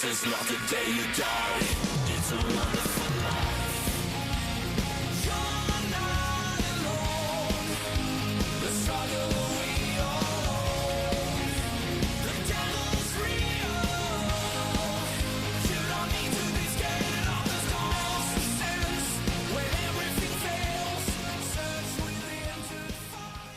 is not the day you die. It's a wonderful life. You're not alone. The struggle we all own. The devil's real. You don't need to be scared of the storms. Sense when everything fails. Search within to find.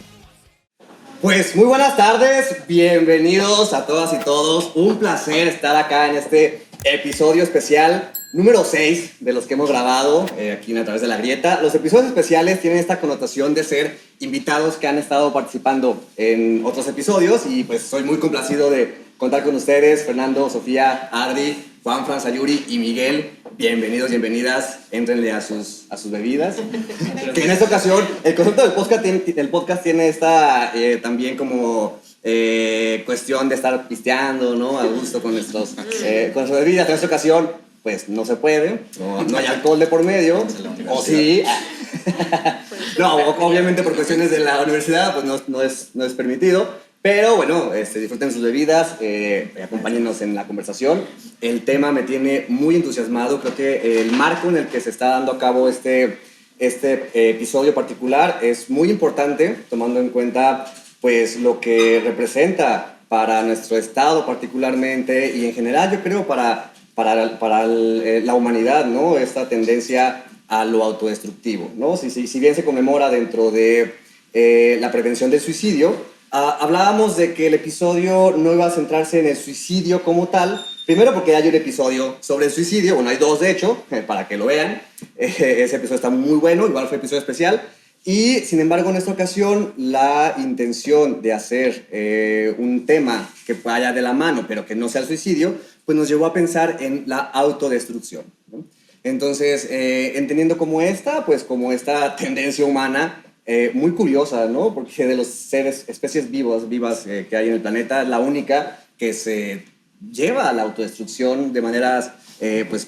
Pues muy buenas tardes, bienvenidos a todas y todos. Un placer estar acá en este episodio especial número 6 de los que hemos grabado aquí A Través de la Grieta. Los episodios especiales tienen esta connotación de ser invitados que han estado participando en otros episodios y pues soy muy complacido de contar con ustedes, Fernando, Sofía, Adri, Juan, Fran, Sayuri y Miguel. Bienvenidos, bienvenidas, éntrenle a sus bebidas. Que en esta ocasión, el concepto del podcast tiene esta también como cuestión de estar pisteando, ¿no? A gusto con nuestras bebidas. En esta ocasión, pues no se puede, no hay alcohol de por medio, o sí. No, obviamente por cuestiones de la universidad, pues no es permitido. Pero bueno, disfruten sus bebidas, acompáñennos en la conversación. El tema me tiene muy entusiasmado. Creo que el marco en el que se está dando a cabo este episodio particular es muy importante, tomando en cuenta pues lo que representa para nuestro estado particularmente y en general yo creo para la humanidad, ¿no? Esta tendencia a lo autodestructivo, ¿no? Si bien se conmemora dentro de la prevención del suicidio, hablábamos de que el episodio no iba a centrarse en el suicidio como tal. Primero porque hay un episodio sobre el suicidio, bueno, hay dos de hecho, para que lo vean. Ese episodio está muy bueno, igual fue episodio especial. Y sin embargo, en esta ocasión, la intención de hacer un tema que vaya de la mano, pero que no sea el suicidio, pues nos llevó a pensar en la autodestrucción, ¿no? Entonces, entendiendo como esta tendencia humana, muy curiosa, ¿no? Porque de los especies vivas que hay en el planeta, es la única que se lleva a la autodestrucción de maneras, pues,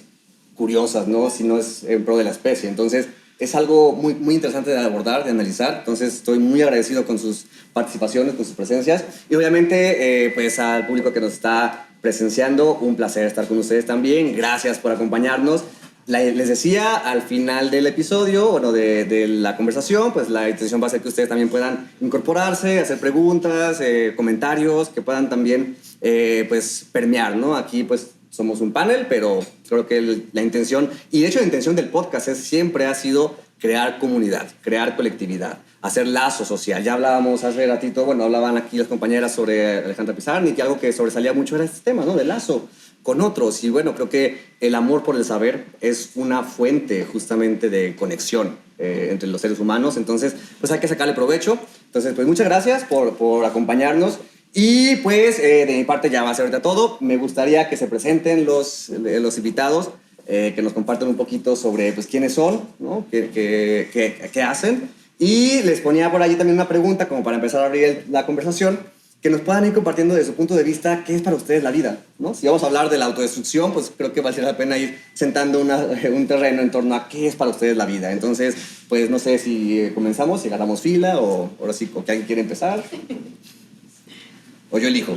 curiosas, ¿no? Si no es en pro de la especie. Entonces, es algo muy, muy interesante de abordar, de analizar. Entonces, estoy muy agradecido con sus participaciones, con sus presencias. Y obviamente, pues, al público que nos está presenciando, un placer estar con ustedes también. Gracias por acompañarnos. Les decía al final del episodio, bueno, de la conversación, pues la intención va a ser que ustedes también puedan incorporarse, hacer preguntas, comentarios, que puedan también, pues, permear, ¿no? Aquí, pues, somos un panel, pero creo que la intención, y de hecho la intención del podcast siempre ha sido crear comunidad, crear colectividad, hacer lazo social. Ya hablábamos hace ratito, bueno, hablaban aquí las compañeras sobre Alejandra Pizarnik, y algo que sobresalía mucho era este tema, ¿no? Del lazo con otros. Y bueno, creo que el amor por el saber es una fuente justamente de conexión entre los seres humanos. Entonces, pues hay que sacarle provecho. Entonces, pues muchas gracias por acompañarnos. Y pues de mi parte ya va a ser ahorita todo. Me gustaría que se presenten los invitados, que nos compartan un poquito sobre pues quiénes son, ¿no? ¿Qué hacen? Y les ponía por allí también una pregunta como para empezar a abrir la conversación, que nos puedan ir compartiendo desde su punto de vista qué es para ustedes la vida, ¿no? Si vamos a hablar de la autodestrucción, pues creo que vale la pena ir sentando un terreno en torno a qué es para ustedes la vida. Entonces, pues no sé si comenzamos, si agarramos fila o ahora sí, o que alguien quiere empezar. O yo elijo.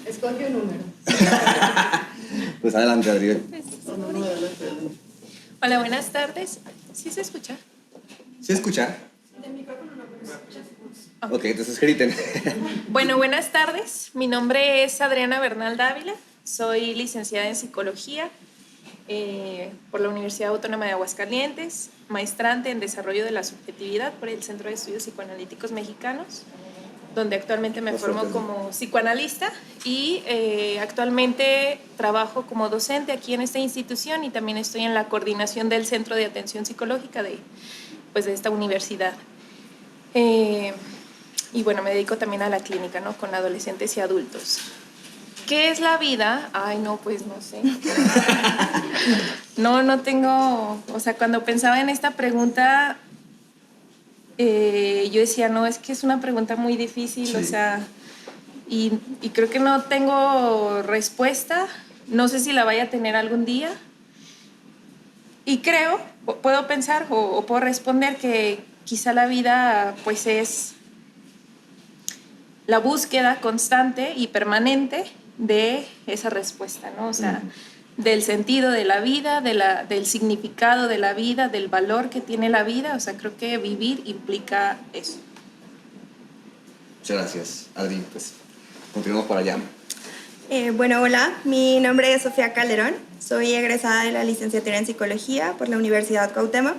Escoge un número. Pues adelante, Adriel. Hola, buenas tardes. ¿Sí se escucha? ¿Sí escucha? El micrófono no, pero se escucha. Ok, entonces griten. Bueno, buenas tardes. Mi nombre es Adriana Bernal Dávila. Soy licenciada en Psicología por la Universidad Autónoma de Aguascalientes, maestrante en Desarrollo de la Subjetividad por el Centro de Estudios Psicoanalíticos Mexicanos, donde actualmente me formo como psicoanalista y actualmente trabajo como docente aquí en esta institución y también estoy en la coordinación del Centro de Atención Psicológica de esta universidad. Y bueno, me dedico también a la clínica, ¿no? Con adolescentes y adultos. ¿Qué es la vida? Ay, no, pues no sé. No tengo... O sea, cuando pensaba en esta pregunta, yo decía, no, es que es una pregunta muy difícil, sí. O sea, y creo que no tengo respuesta. No sé si la vaya a tener algún día. Y creo, puedo pensar o puedo responder que quizá la vida, pues, es la búsqueda constante y permanente de esa respuesta, ¿no? O sea, del sentido de la vida, del significado de la vida, del valor que tiene la vida. O sea, creo que vivir implica eso. Muchas gracias, Adri. Pues continuamos para allá. Bueno, hola, mi nombre es Sofía Calderón, soy egresada de la licenciatura en Psicología por la Universidad Cuauhtémoc.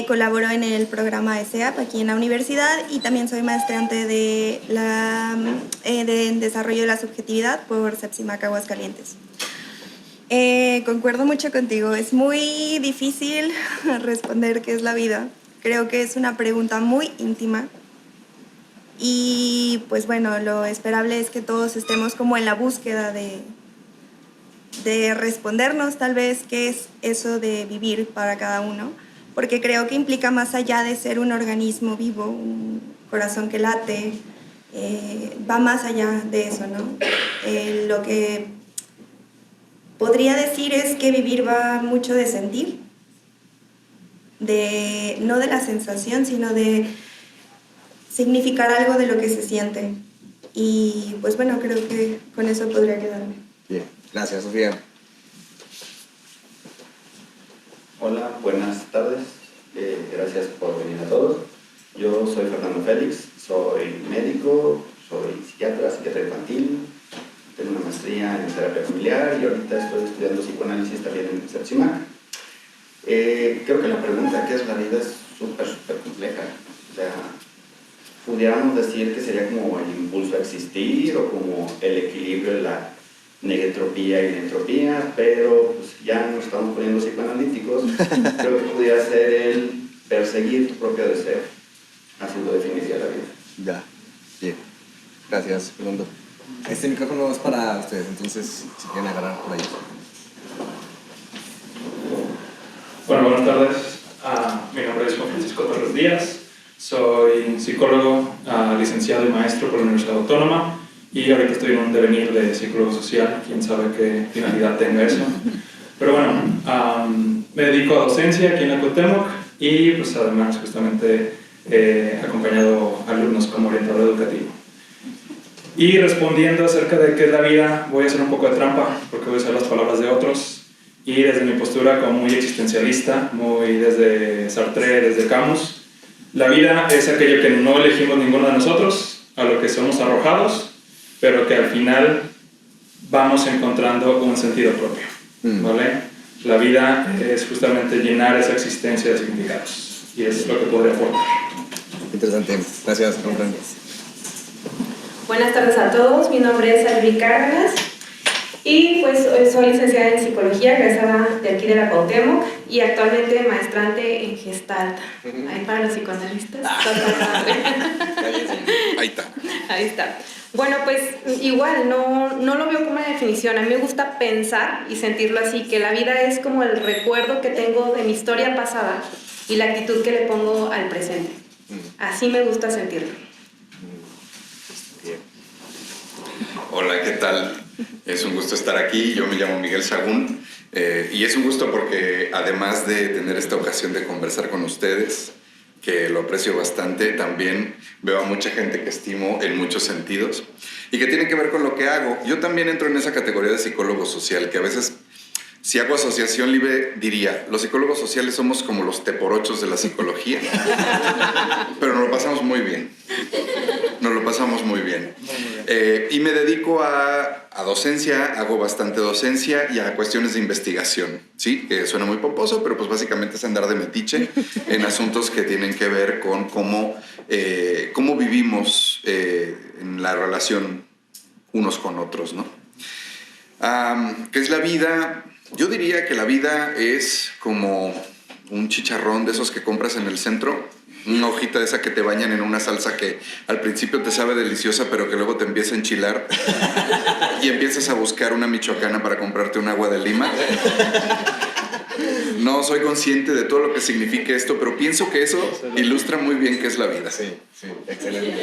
Colaboro en el programa ESEAP aquí en la universidad y también soy maestrante de Desarrollo de la Subjetividad por Sepsimac Aguascalientes. Concuerdo mucho contigo, es muy difícil responder qué es la vida. Creo que es una pregunta muy íntima. Y pues bueno, lo esperable es que todos estemos como en la búsqueda de respondernos tal vez qué es eso de vivir para cada uno, porque creo que implica más allá de ser un organismo vivo, un corazón que late, va más allá de eso, ¿no? Lo que podría decir es que vivir va mucho de sentir, no de la sensación, sino de significar algo de lo que se siente. Y pues bueno, creo que con eso podría quedarme. Bien, gracias, Sofía. Hola, buenas tardes. Gracias por venir a todos. Yo soy Fernando Félix, soy médico, soy psiquiatra infantil, tengo una maestría en terapia familiar y ahorita estoy estudiando psicoanálisis también en Sepsimac. Creo que la pregunta ¿qué es la vida? Es súper compleja. O sea, pudiéramos decir que sería como el impulso a existir o como el equilibrio de la negentropía y la entropía, pero pues, ya nos estamos poniendo psicoanalíticos. Creo que pudiera ser el perseguir tu propio deseo. Así lo definiría la vida. Ya, bien. Gracias, Fernando. Este micrófono es para ustedes, entonces si quieren agarrar por ahí. Bueno, buenas tardes. Mi nombre es Juan Francisco Torres Díaz. Soy psicólogo, licenciado y maestro por la Universidad Autónoma y ahorita estoy en un devenir de psicólogo social, quién sabe qué finalidad tenga eso. Pero bueno, me dedico a docencia aquí en la Cuauhtémoc y pues además justamente he acompañado alumnos como orientador educativo. Y respondiendo acerca de qué es la vida, voy a hacer un poco de trampa porque voy a usar las palabras de otros y desde mi postura como muy existencialista, muy desde Sartre, desde Camus. La vida es aquello que no elegimos ninguno de nosotros, a lo que somos arrojados, pero que al final vamos encontrando un sentido propio, ¿vale? La vida es justamente llenar esa existencia de significados, y es lo que podría aportar. Interesante. Gracias, Fernando. Buenas tardes a todos, mi nombre es Alvi Cárdenas y pues soy licenciada en Psicología, egresada de aquí de la Cuauhtémoc y actualmente maestrante en Gestalt. Ahí para los psicoanalistas. Ahí está. Ahí está. Bueno, pues igual, no lo veo como una definición. A mí me gusta pensar y sentirlo así, que la vida es como el recuerdo que tengo de mi historia pasada y la actitud que le pongo al presente. Así me gusta sentirlo. Hola, ¿qué tal? Es un gusto estar aquí. Yo me llamo Miguel Sagún y es un gusto porque además de tener esta ocasión de conversar con ustedes, que lo aprecio bastante, también veo a mucha gente que estimo en muchos sentidos y que tiene que ver con lo que hago. Yo también entro en esa categoría de psicólogo social, que a veces, si hago asociación libre, diría, los psicólogos sociales somos como los teporochos de la psicología, pero nos lo pasamos muy bien. Nos lo pasamos muy bien. Y me dedico a docencia, hago bastante docencia y a cuestiones de investigación, ¿sí? Que suena muy pomposo, pero pues básicamente es andar de metiche en asuntos que tienen que ver con cómo vivimos en la relación unos con otros, ¿no? ¿Qué es la vida? Yo diría que la vida es como un chicharrón de esos que compras en el centro, una hojita de esa que te bañan en una salsa que al principio te sabe deliciosa, pero que luego te empieza a enchilar y empiezas a buscar una michoacana para comprarte un agua de Lima. No soy consciente de todo lo que significa esto, pero pienso que eso ilustra muy bien qué es la vida. Sí, excelente.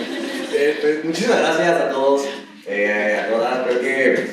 Pues, muchísimas gracias a todos, a todas. Creo que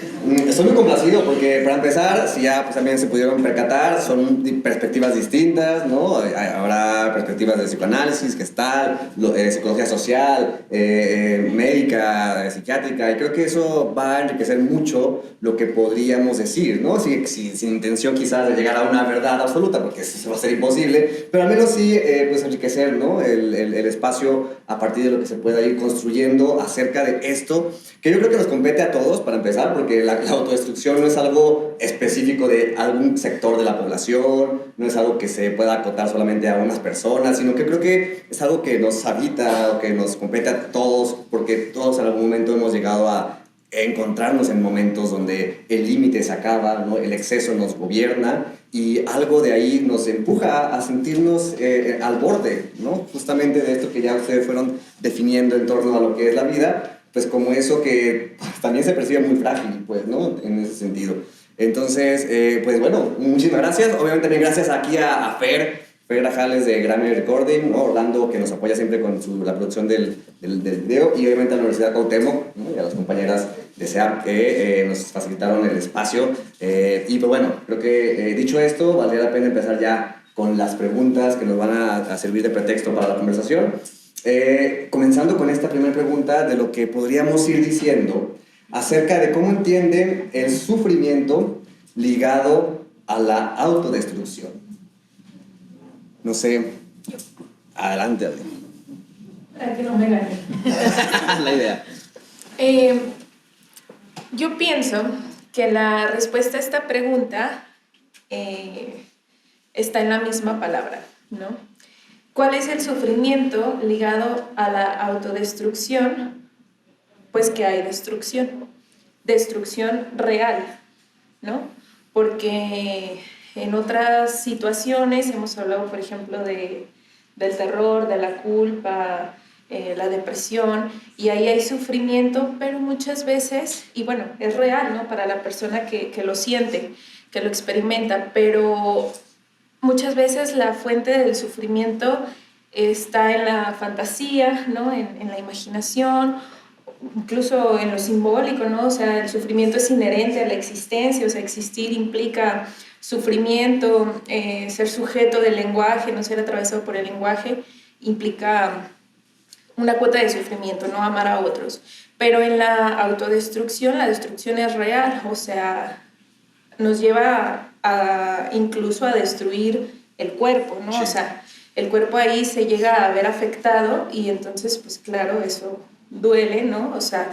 Estoy muy complacido porque, para empezar, si ya pues, también se pudieron percatar, son perspectivas distintas, ¿no? Habrá perspectivas de psicoanálisis, gestal, psicología social, médica, psiquiátrica, y creo que eso va a enriquecer mucho lo que podríamos decir, ¿no? Sin intención quizás de llegar a una verdad absoluta, porque eso va a ser imposible, pero al menos sí pues enriquecer, ¿no? el espacio a partir de lo que se pueda ir construyendo acerca de esto, que yo creo que nos compete a todos, para empezar, porque la autodestrucción no es algo específico de algún sector de la población, no es algo que se pueda acotar solamente a unas personas, sino que creo que es algo que nos habita o que nos compete a todos, porque todos en algún momento hemos llegado a encontrarnos en momentos donde el límite se acaba, ¿no? El exceso nos gobierna y algo de ahí nos empuja a sentirnos al borde, ¿no? Justamente de esto que ya ustedes fueron definiendo en torno a lo que es la vida, pues como eso que también se percibe muy frágil, pues, ¿no? En ese sentido. Entonces, pues bueno, muchísimas gracias. Obviamente también gracias aquí a Fer Grajales de Grammy Recording, ¿no? Orlando, que nos apoya siempre con la producción del video, y obviamente a la Universidad Cuauhtémoc, ¿no? Y a las compañeras de SEAP que nos facilitaron el espacio. Y pues bueno, creo que dicho esto, valdría la pena empezar ya con las preguntas que nos van a servir de pretexto para la conversación. Comenzando con esta primera pregunta de lo que podríamos ir diciendo acerca de cómo entienden el sufrimiento ligado a la autodestrucción. No sé, adelante, Adri. Para que no me gane. La idea. Yo pienso que la respuesta a esta pregunta está en la misma palabra, ¿no? ¿Cuál es el sufrimiento ligado a la autodestrucción? Pues que hay destrucción real, ¿no? Porque en otras situaciones hemos hablado, por ejemplo, del terror, de la culpa, la depresión, y ahí hay sufrimiento, pero muchas veces, y bueno, es real, ¿no? Para la persona que lo siente, que lo experimenta, pero muchas veces la fuente del sufrimiento está en la fantasía, ¿no? En la imaginación, incluso en lo simbólico, ¿no? O sea, el sufrimiento es inherente a la existencia, o sea, existir implica sufrimiento, ser sujeto del lenguaje, no ser atravesado por el lenguaje, implica una cuota de sufrimiento, no amar a otros. Pero en la autodestrucción, la destrucción es real, o sea, nos lleva incluso a destruir el cuerpo, ¿no? Sí. O sea, el cuerpo ahí se llega a ver afectado y entonces, pues claro, eso duele, ¿no? O sea,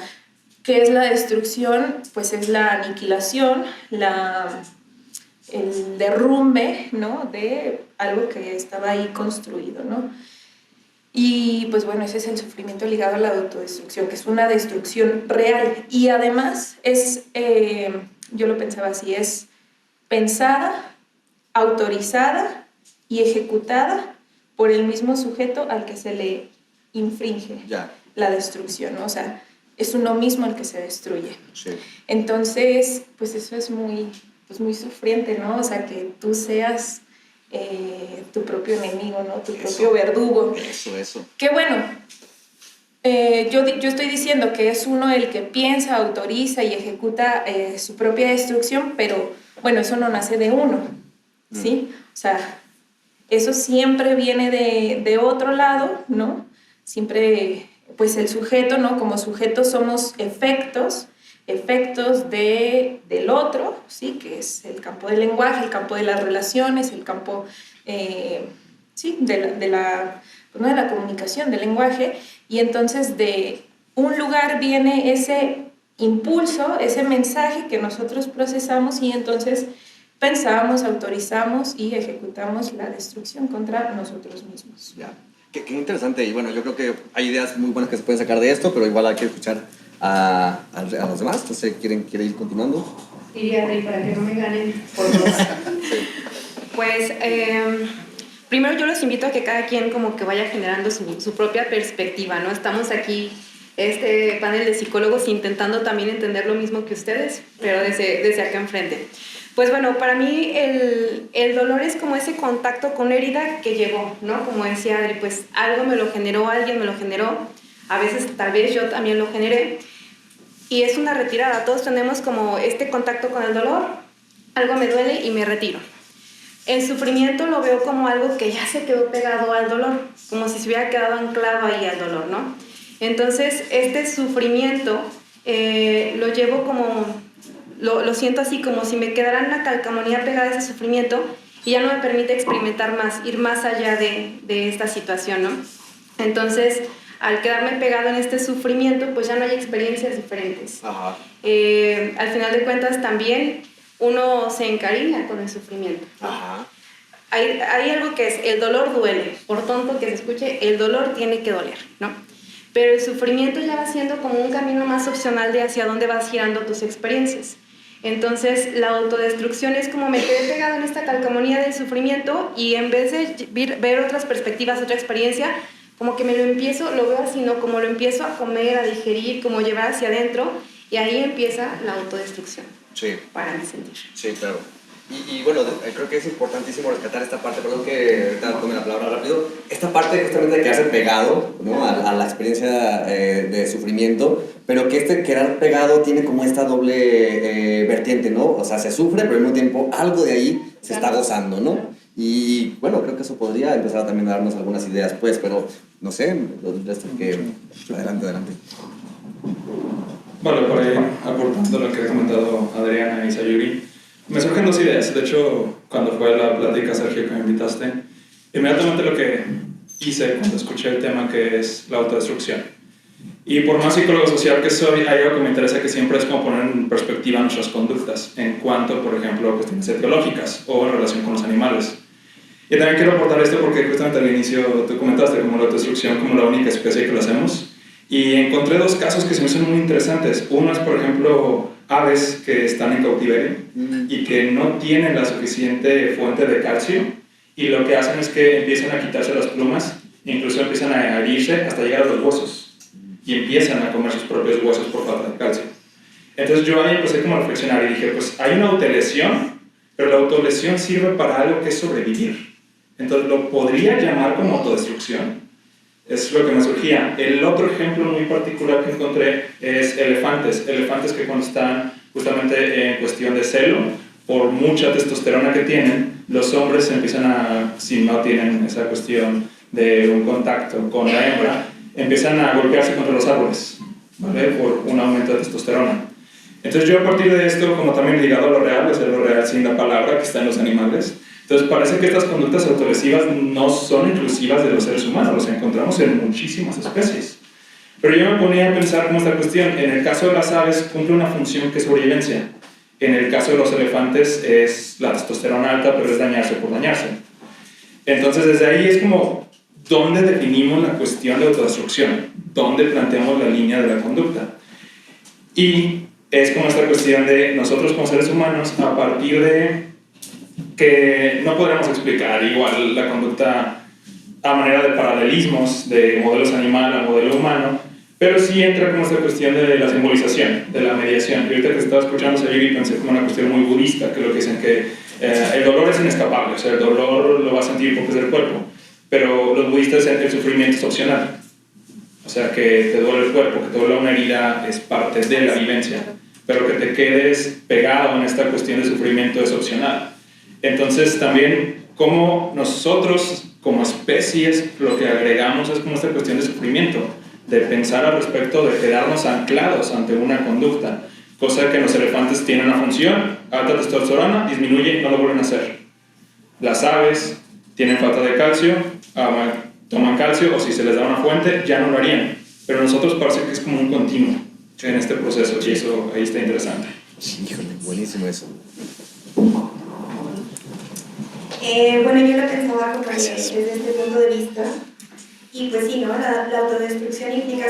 ¿qué es la destrucción? Pues es la aniquilación, el derrumbe, ¿no? De algo que estaba ahí construido, ¿no? Y pues bueno, ese es el sufrimiento ligado a la autodestrucción, que es una destrucción real. Y además es, yo lo pensaba así, es pensada, autorizada y ejecutada por el mismo sujeto al que se le infringe la destrucción, ¿no? O sea, es uno mismo el que se destruye. Sí. Entonces, pues eso es muy sufriente, ¿no? O sea, que tú seas tu propio enemigo, ¿no? Tu propio verdugo. Eso. Que bueno, yo estoy diciendo que es uno el que piensa, autoriza y ejecuta su propia destrucción, pero bueno, eso no nace de uno, ¿sí? O sea, eso siempre viene de otro lado, ¿no? Siempre, pues el sujeto, ¿no? Como sujeto somos efectos del otro, ¿sí? Que es el campo del lenguaje, el campo de las relaciones, el campo ¿sí? de la comunicación, del lenguaje, y entonces de un lugar viene ese impulso, ese mensaje que nosotros procesamos y entonces pensamos, autorizamos y ejecutamos la destrucción contra nosotros mismos. Ya. Qué interesante, y bueno, yo creo que hay ideas muy buenas que se pueden sacar de esto, pero igual hay que escuchar a los demás. Entonces, ¿quiere ir continuando? Diría Rey, para que no me ganen por dos. Pues, primero yo los invito a que cada quien como que vaya generando su propia perspectiva, ¿no? Estamos aquí, este panel de psicólogos, intentando también entender lo mismo que ustedes, pero desde acá enfrente. Pues bueno, para mí el dolor es como ese contacto con la herida que llegó, ¿no? Como decía Adri, pues algo me lo generó, alguien me lo generó, a veces tal vez yo también lo generé, y es una retirada. Todos tenemos como este contacto con el dolor, algo me duele y me retiro. El sufrimiento lo veo como algo que ya se quedó pegado al dolor, como si se hubiera quedado anclado ahí al dolor, ¿no? Entonces, este sufrimiento lo llevo como, lo siento así, como si me quedara una calcamonía pegada a ese sufrimiento y ya no me permite experimentar más, ir más allá de esta situación, ¿no? Entonces, al quedarme pegado en este sufrimiento, pues ya no hay experiencias diferentes. Ajá. Al final de cuentas, también uno se encariña con el sufrimiento. Ajá. Hay algo que es, el dolor duele, por tonto que se escuche, el dolor tiene que doler, ¿no? Pero el sufrimiento ya va siendo como un camino más opcional de hacia dónde vas girando tus experiencias. Entonces, la autodestrucción es como me quedé pegado en esta calcamonía del sufrimiento y en vez de ver otras perspectivas, otra experiencia, como que lo veo así, ¿no? Como lo empiezo a comer, a digerir, como llevar hacia adentro, y ahí empieza la autodestrucción. Sí. Para mi sentir. Sí, claro. Y bueno, creo que es importantísimo rescatar esta parte, perdón que ahorita tome la palabra rápido, esta parte justamente de quedarse pegado, ¿no? a la experiencia de sufrimiento, pero que este quedar pegado tiene como esta doble vertiente, ¿no? O sea, se sufre, pero al mismo tiempo algo de ahí se está gozando, ¿no? Y bueno, creo que eso podría empezar también a darnos algunas ideas, pues, pero no sé, adelante. Vale, por ahí, aportando lo que ha comentado Adriana y Sayuri, me surgen dos ideas. De hecho, cuando fue la plática, Sergio, que me invitaste, inmediatamente lo que hice cuando escuché el tema, que es la autodestrucción. Y por más psicólogo social que soy, hay algo que me interesa, que siempre es como poner en perspectiva nuestras conductas, en cuanto, por ejemplo, a cuestiones etiológicas o en relación con los animales. Y también quiero aportar esto porque justamente al inicio tú comentaste como la autodestrucción como la única especie que lo hacemos. Y encontré dos casos que se me hacen muy interesantes. Uno es, por ejemplo, aves que están en cautiverio y que no tienen la suficiente fuente de calcio, y lo que hacen es que empiezan a quitarse las plumas, incluso empiezan a herirse hasta llegar a los huesos y empiezan a comer sus propios huesos por falta de calcio. Entonces yo ahí empecé como a reflexionar y dije, pues hay una autolesión, pero la autolesión sirve para algo que es sobrevivir. Entonces lo podría llamar como autodestrucción. Es lo que me surgía. El otro ejemplo muy particular que encontré es elefantes. Elefantes que cuando están justamente en cuestión de celo, por mucha testosterona que tienen, los hombres empiezan a, si no tienen esa cuestión de un contacto con la hembra, empiezan a golpearse contra los árboles, ¿vale? Por un aumento de testosterona. Entonces yo a partir de esto, como también ligado a lo real, o sea, lo real sin la palabra que está en los animales, entonces parece que estas conductas autolesivas no son exclusivas de los seres humanos, los encontramos en muchísimas especies. Pero yo me ponía a pensar como esta cuestión, en el caso de las aves cumple una función que es sobrevivencia, en el caso de los elefantes es la testosterona alta, pero es dañarse por dañarse. Entonces desde ahí es como, ¿dónde definimos la cuestión de autodestrucción? ¿Dónde planteamos la línea de la conducta? Y es como esta cuestión de nosotros como seres humanos, a partir de que no podremos explicar igual la conducta a manera de paralelismos de modelos animal a modelo humano, pero sí entra como esta cuestión de la simbolización, de la mediación. Y ahorita que estaba escuchando Sayuri pensé como una cuestión muy budista, que lo que dicen que el dolor es inescapable, o sea, el dolor lo va a sentir porque es del cuerpo, pero los budistas dicen que el sufrimiento es opcional, o sea, que te duele el cuerpo, que te duele una herida es parte de la vivencia, pero que te quedes pegado en esta cuestión de sufrimiento es opcional. Entonces también como nosotros como especies lo que agregamos es como esta cuestión de sufrimiento, de pensar al respecto, de quedarnos anclados ante una conducta, cosa que en los elefantes tiene una función, alta testosterona, disminuye y no lo vuelven a hacer. Las aves tienen falta de calcio, toman calcio, o si se les da una fuente ya no lo harían, pero nosotros parece que es como un continuo en este proceso, y eso ahí está interesante. Híjole, buenísimo eso. Bueno, yo lo pensaba como desde este punto de vista, y pues sí, ¿no? La autodestrucción implica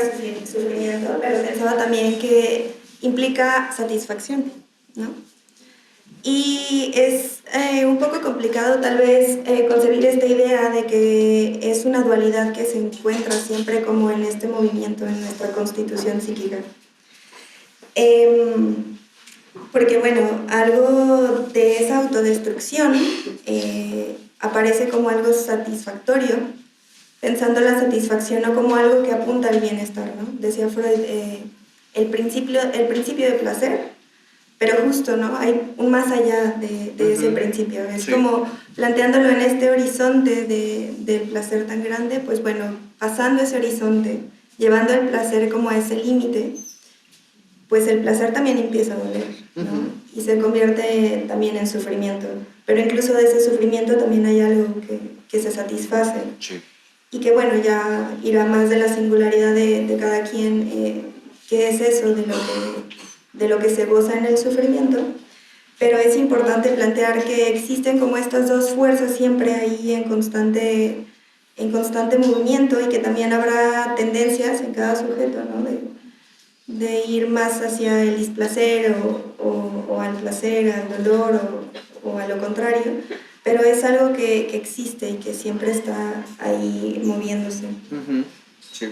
sufrimiento, pero pensaba también que implica satisfacción, ¿no? Y es un poco complicado tal vez concebir esta idea de que es una dualidad que se encuentra siempre como en este movimiento, en nuestra constitución psíquica. Porque bueno, algo de esa autodestrucción aparece como algo satisfactorio, pensando la satisfacción no como algo que apunta al bienestar, ¿no? Decía Freud, el principio de placer, pero justo, ¿no? Hay un más allá de ese principio. Es Sí. como planteándolo en este horizonte del placer tan grande, pues bueno, pasando ese horizonte, llevando el placer como a ese límite, pues el placer también empieza a doler, ¿no? Y se convierte también en sufrimiento. Pero incluso de ese sufrimiento también hay algo que se satisface. Sí. Y que bueno, ya irá más de la singularidad de cada quien, qué es eso de lo que se goza en el sufrimiento. Pero es importante plantear que existen como estas dos fuerzas siempre ahí en constante movimiento, y que también habrá tendencias en cada sujeto, ¿no? De ir más hacia el displacer o al placer, al dolor o a lo contrario, pero es algo que existe y que siempre está ahí moviéndose. Sí.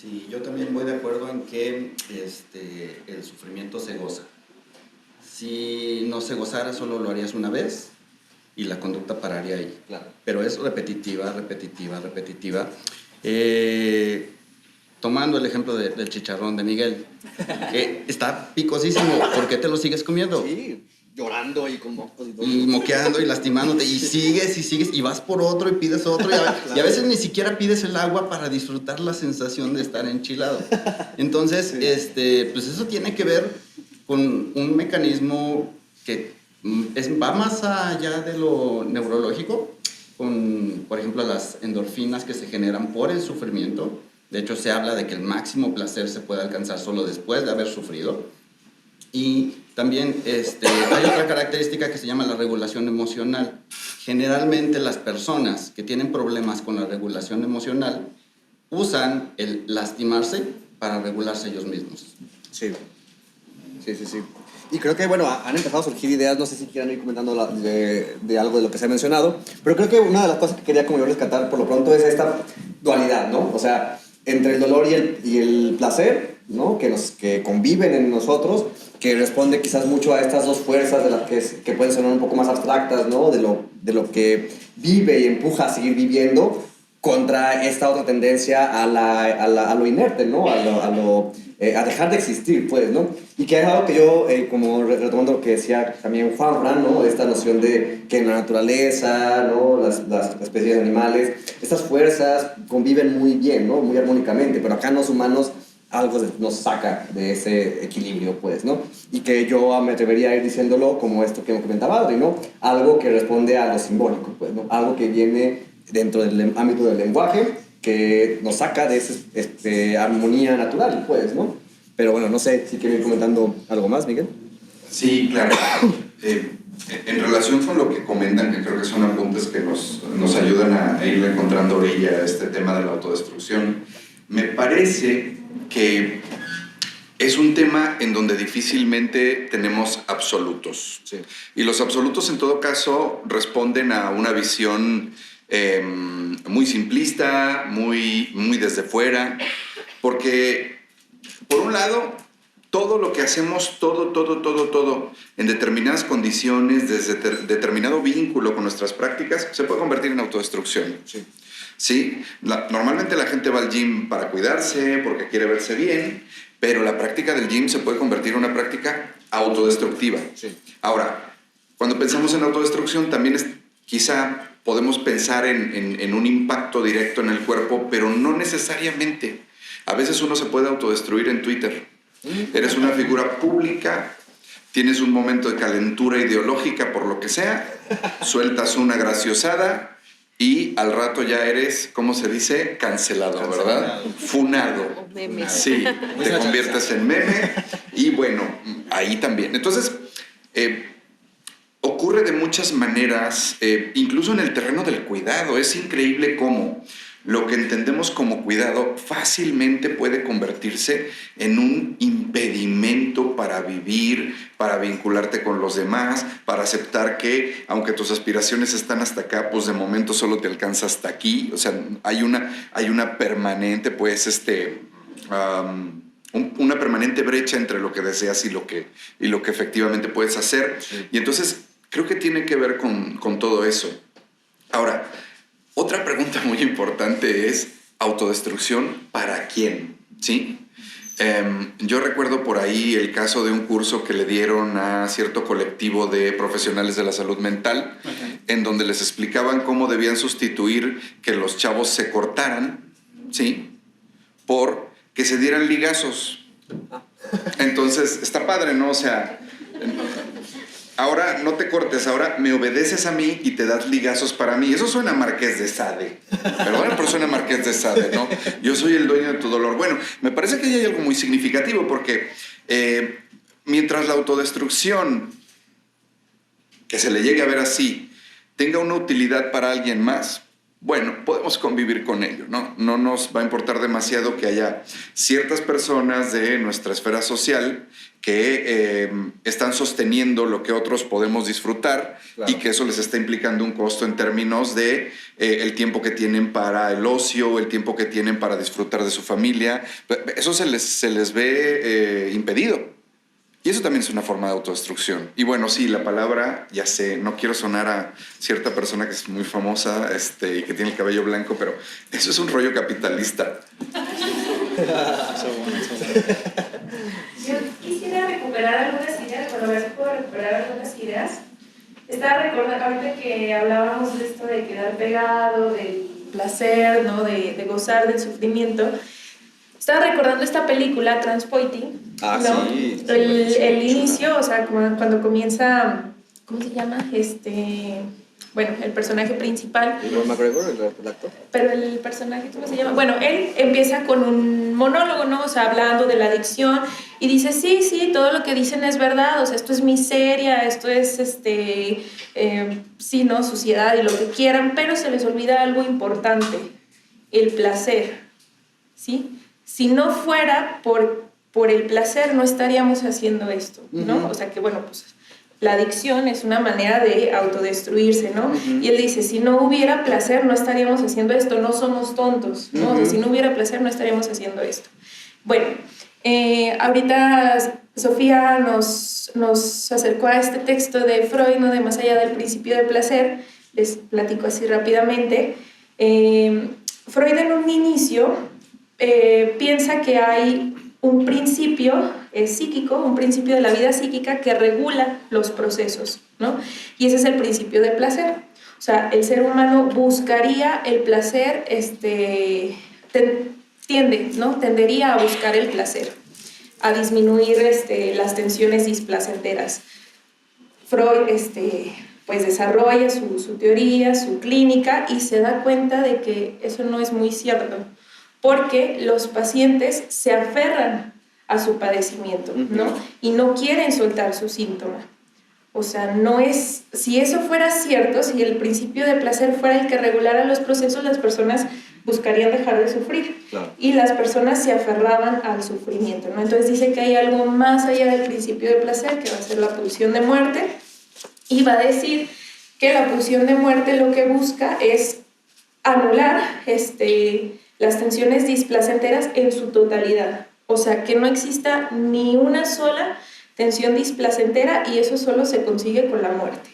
Sí, yo también voy de acuerdo en que el sufrimiento se goza. Si no se gozara, solo lo harías una vez y la conducta pararía ahí. Claro. Pero es repetitiva. Tomando el ejemplo del chicharrón de Miguel, está picosísimo. ¿Por qué te lo sigues comiendo? Sí, llorando y con mocos y todo. Y moqueando y lastimándote, y sigues, y vas por otro y pides otro, y a veces ni siquiera pides el agua para disfrutar la sensación de estar enchilado. Entonces, Sí. pues eso tiene que ver con un mecanismo que va más allá de lo neurológico, con, por ejemplo, las endorfinas que se generan por el sufrimiento. De hecho, se habla de que el máximo placer se puede alcanzar solo después de haber sufrido. Y también hay otra característica que se llama la regulación emocional. Generalmente las personas que tienen problemas con la regulación emocional usan el lastimarse para regularse ellos mismos. Sí. Y creo que, bueno, han empezado a surgir ideas, no sé si quieran ir comentando de algo de lo que se ha mencionado, pero creo que una de las cosas que quería como yo rescatar por lo pronto es esta dualidad, ¿no? O sea, entre el dolor y el placer, ¿no? Que conviven en nosotros, que responde quizás mucho a estas dos fuerzas de las que pueden sonar un poco más abstractas, ¿no? De lo que vive y empuja a seguir viviendo, contra esta otra tendencia a lo inerte, ¿no? A dejar de existir, pues, ¿no? Y que es algo que yo, como retomando lo que decía también Fran, ¿no? Esta noción de que en la naturaleza, ¿no? Las especies de animales, estas fuerzas conviven muy bien, ¿no? Muy armónicamente, pero acá los humanos algo nos saca de ese equilibrio, pues, ¿no? Y que yo me atrevería a ir diciéndolo como esto que comentaba Adri, ¿no? Algo que responde a lo simbólico, pues, ¿no? Algo que viene dentro del ámbito del lenguaje, que nos saca de esa armonía natural, pues, ¿no? Pero bueno, no sé si quieren ir comentando algo más, Miguel. Sí, claro. En relación con lo que comentan, que creo que son apuntes que nos ayudan a ir encontrando orilla a este tema de la autodestrucción, me parece que es un tema en donde difícilmente tenemos absolutos. Sí. Y los absolutos, en todo caso, responden a una visión muy simplista, muy desde fuera, porque, por un lado, todo lo que hacemos, todo, en determinadas condiciones, desde determinado vínculo con nuestras prácticas, se puede convertir en autodestrucción. Sí. ¿Sí? Normalmente la gente va al gym para cuidarse, porque quiere verse bien, pero la práctica del gym se puede convertir en una práctica autodestructiva. Sí. Ahora, cuando pensamos en autodestrucción, también quizá podemos pensar en un impacto directo en el cuerpo, pero no necesariamente. A veces uno se puede autodestruir en Twitter. Eres una figura pública, tienes un momento de calentura ideológica por lo que sea, sueltas una graciosada y al rato ya eres, ¿cómo se dice? Cancelado, ¿verdad? Funado. Meme. Sí, te conviertes en meme y bueno, ahí también. Entonces, ocurre de muchas maneras, incluso en el terreno del cuidado. Es increíble cómo lo que entendemos como cuidado fácilmente puede convertirse en un impedimento para vivir, para vincularte con los demás, para aceptar que, aunque tus aspiraciones están hasta acá, pues de momento solo te alcanza hasta aquí. O sea, hay una permanente, pues, una permanente brecha entre lo que deseas y lo que efectivamente puedes hacer. Sí. Y entonces, creo que tiene que ver con todo eso. Ahora, otra pregunta muy importante es, autodestrucción, ¿para quién? ¿Sí? Yo recuerdo por ahí el caso de un curso que le dieron a cierto colectivo de profesionales de la salud mental, en donde les explicaban cómo debían sustituir que los chavos se cortaran, ¿sí? Por que se dieran ligazos. Entonces, está padre, ¿no? O sea, ahora no te cortes, ahora me obedeces a mí y te das ligazos para mí. Eso suena a Marqués de Sade. Perdón, pero suena a Marqués de Sade, ¿no? Yo soy el dueño de tu dolor. Bueno, me parece que ahí hay algo muy significativo porque mientras la autodestrucción, que se le llegue a ver así, tenga una utilidad para alguien más, bueno, podemos convivir con ello, ¿no? No nos va a importar demasiado que haya ciertas personas de nuestra esfera social que están sosteniendo lo que otros podemos disfrutar, claro, y que eso les está implicando un costo en términos de el tiempo que tienen para el ocio, el tiempo que tienen para disfrutar de su familia. Eso se les ve impedido. Y eso también es una forma de autodestrucción. Y bueno, sí, la palabra, ya sé, no quiero sonar a cierta persona que es muy famosa y que tiene el cabello blanco, pero eso es un rollo capitalista. Yo quisiera recuperar algunas ideas, bueno, a ver si puedo recuperar algunas ideas. Estaba recordando, ahorita que hablábamos de esto de quedar pegado, del placer, ¿no? de gozar del sufrimiento. Estaba recordando esta película, Transporting, ¿no? Sí. El inicio, o sea, cuando comienza, ¿cómo se llama? Bueno, el personaje principal. ¿Ewan McGregor, el actor? Pero el personaje, ¿cómo se llama? Bueno, él empieza con un monólogo, ¿no? O sea, hablando de la adicción y dice, sí, todo lo que dicen es verdad, o sea, esto es miseria, esto es, sí, ¿no? Suciedad y lo que quieran, pero se les olvida algo importante, el placer, ¿sí? Si no fuera por el placer, no estaríamos haciendo esto, ¿no? Uh-huh. O sea que, bueno, pues la adicción es una manera de autodestruirse, ¿no? Uh-huh. Y él dice, si no hubiera placer, no estaríamos haciendo esto, no somos tontos, ¿no? Uh-huh. O sea, si no hubiera placer, no estaríamos haciendo esto. Bueno, ahorita Sofía nos acercó a este texto de Freud, ¿no? De Más allá del principio del placer. Les platico así rápidamente. Freud en un inicio piensa que hay un principio psíquico, un principio de la vida psíquica que regula los procesos, ¿no? Y ese es el principio del placer. O sea, el ser humano buscaría el placer, tendería a buscar el placer, a disminuir las tensiones displacenteras. Freud pues desarrolla su teoría, su clínica, y se da cuenta de que eso no es muy cierto, porque los pacientes se aferran a su padecimiento, ¿no? Y no quieren soltar su síntoma. O sea, no es... Si eso fuera cierto, si el principio de placer fuera el que regulara los procesos, las personas buscarían dejar de sufrir. Claro. Y las personas se aferraban al sufrimiento, ¿no? Entonces dice que hay algo más allá del principio de placer, que va a ser la pulsión de muerte, y va a decir que la pulsión de muerte lo que busca es anular las tensiones displacenteras en su totalidad. O sea, que no exista ni una sola tensión displacentera, y eso solo se consigue con la muerte,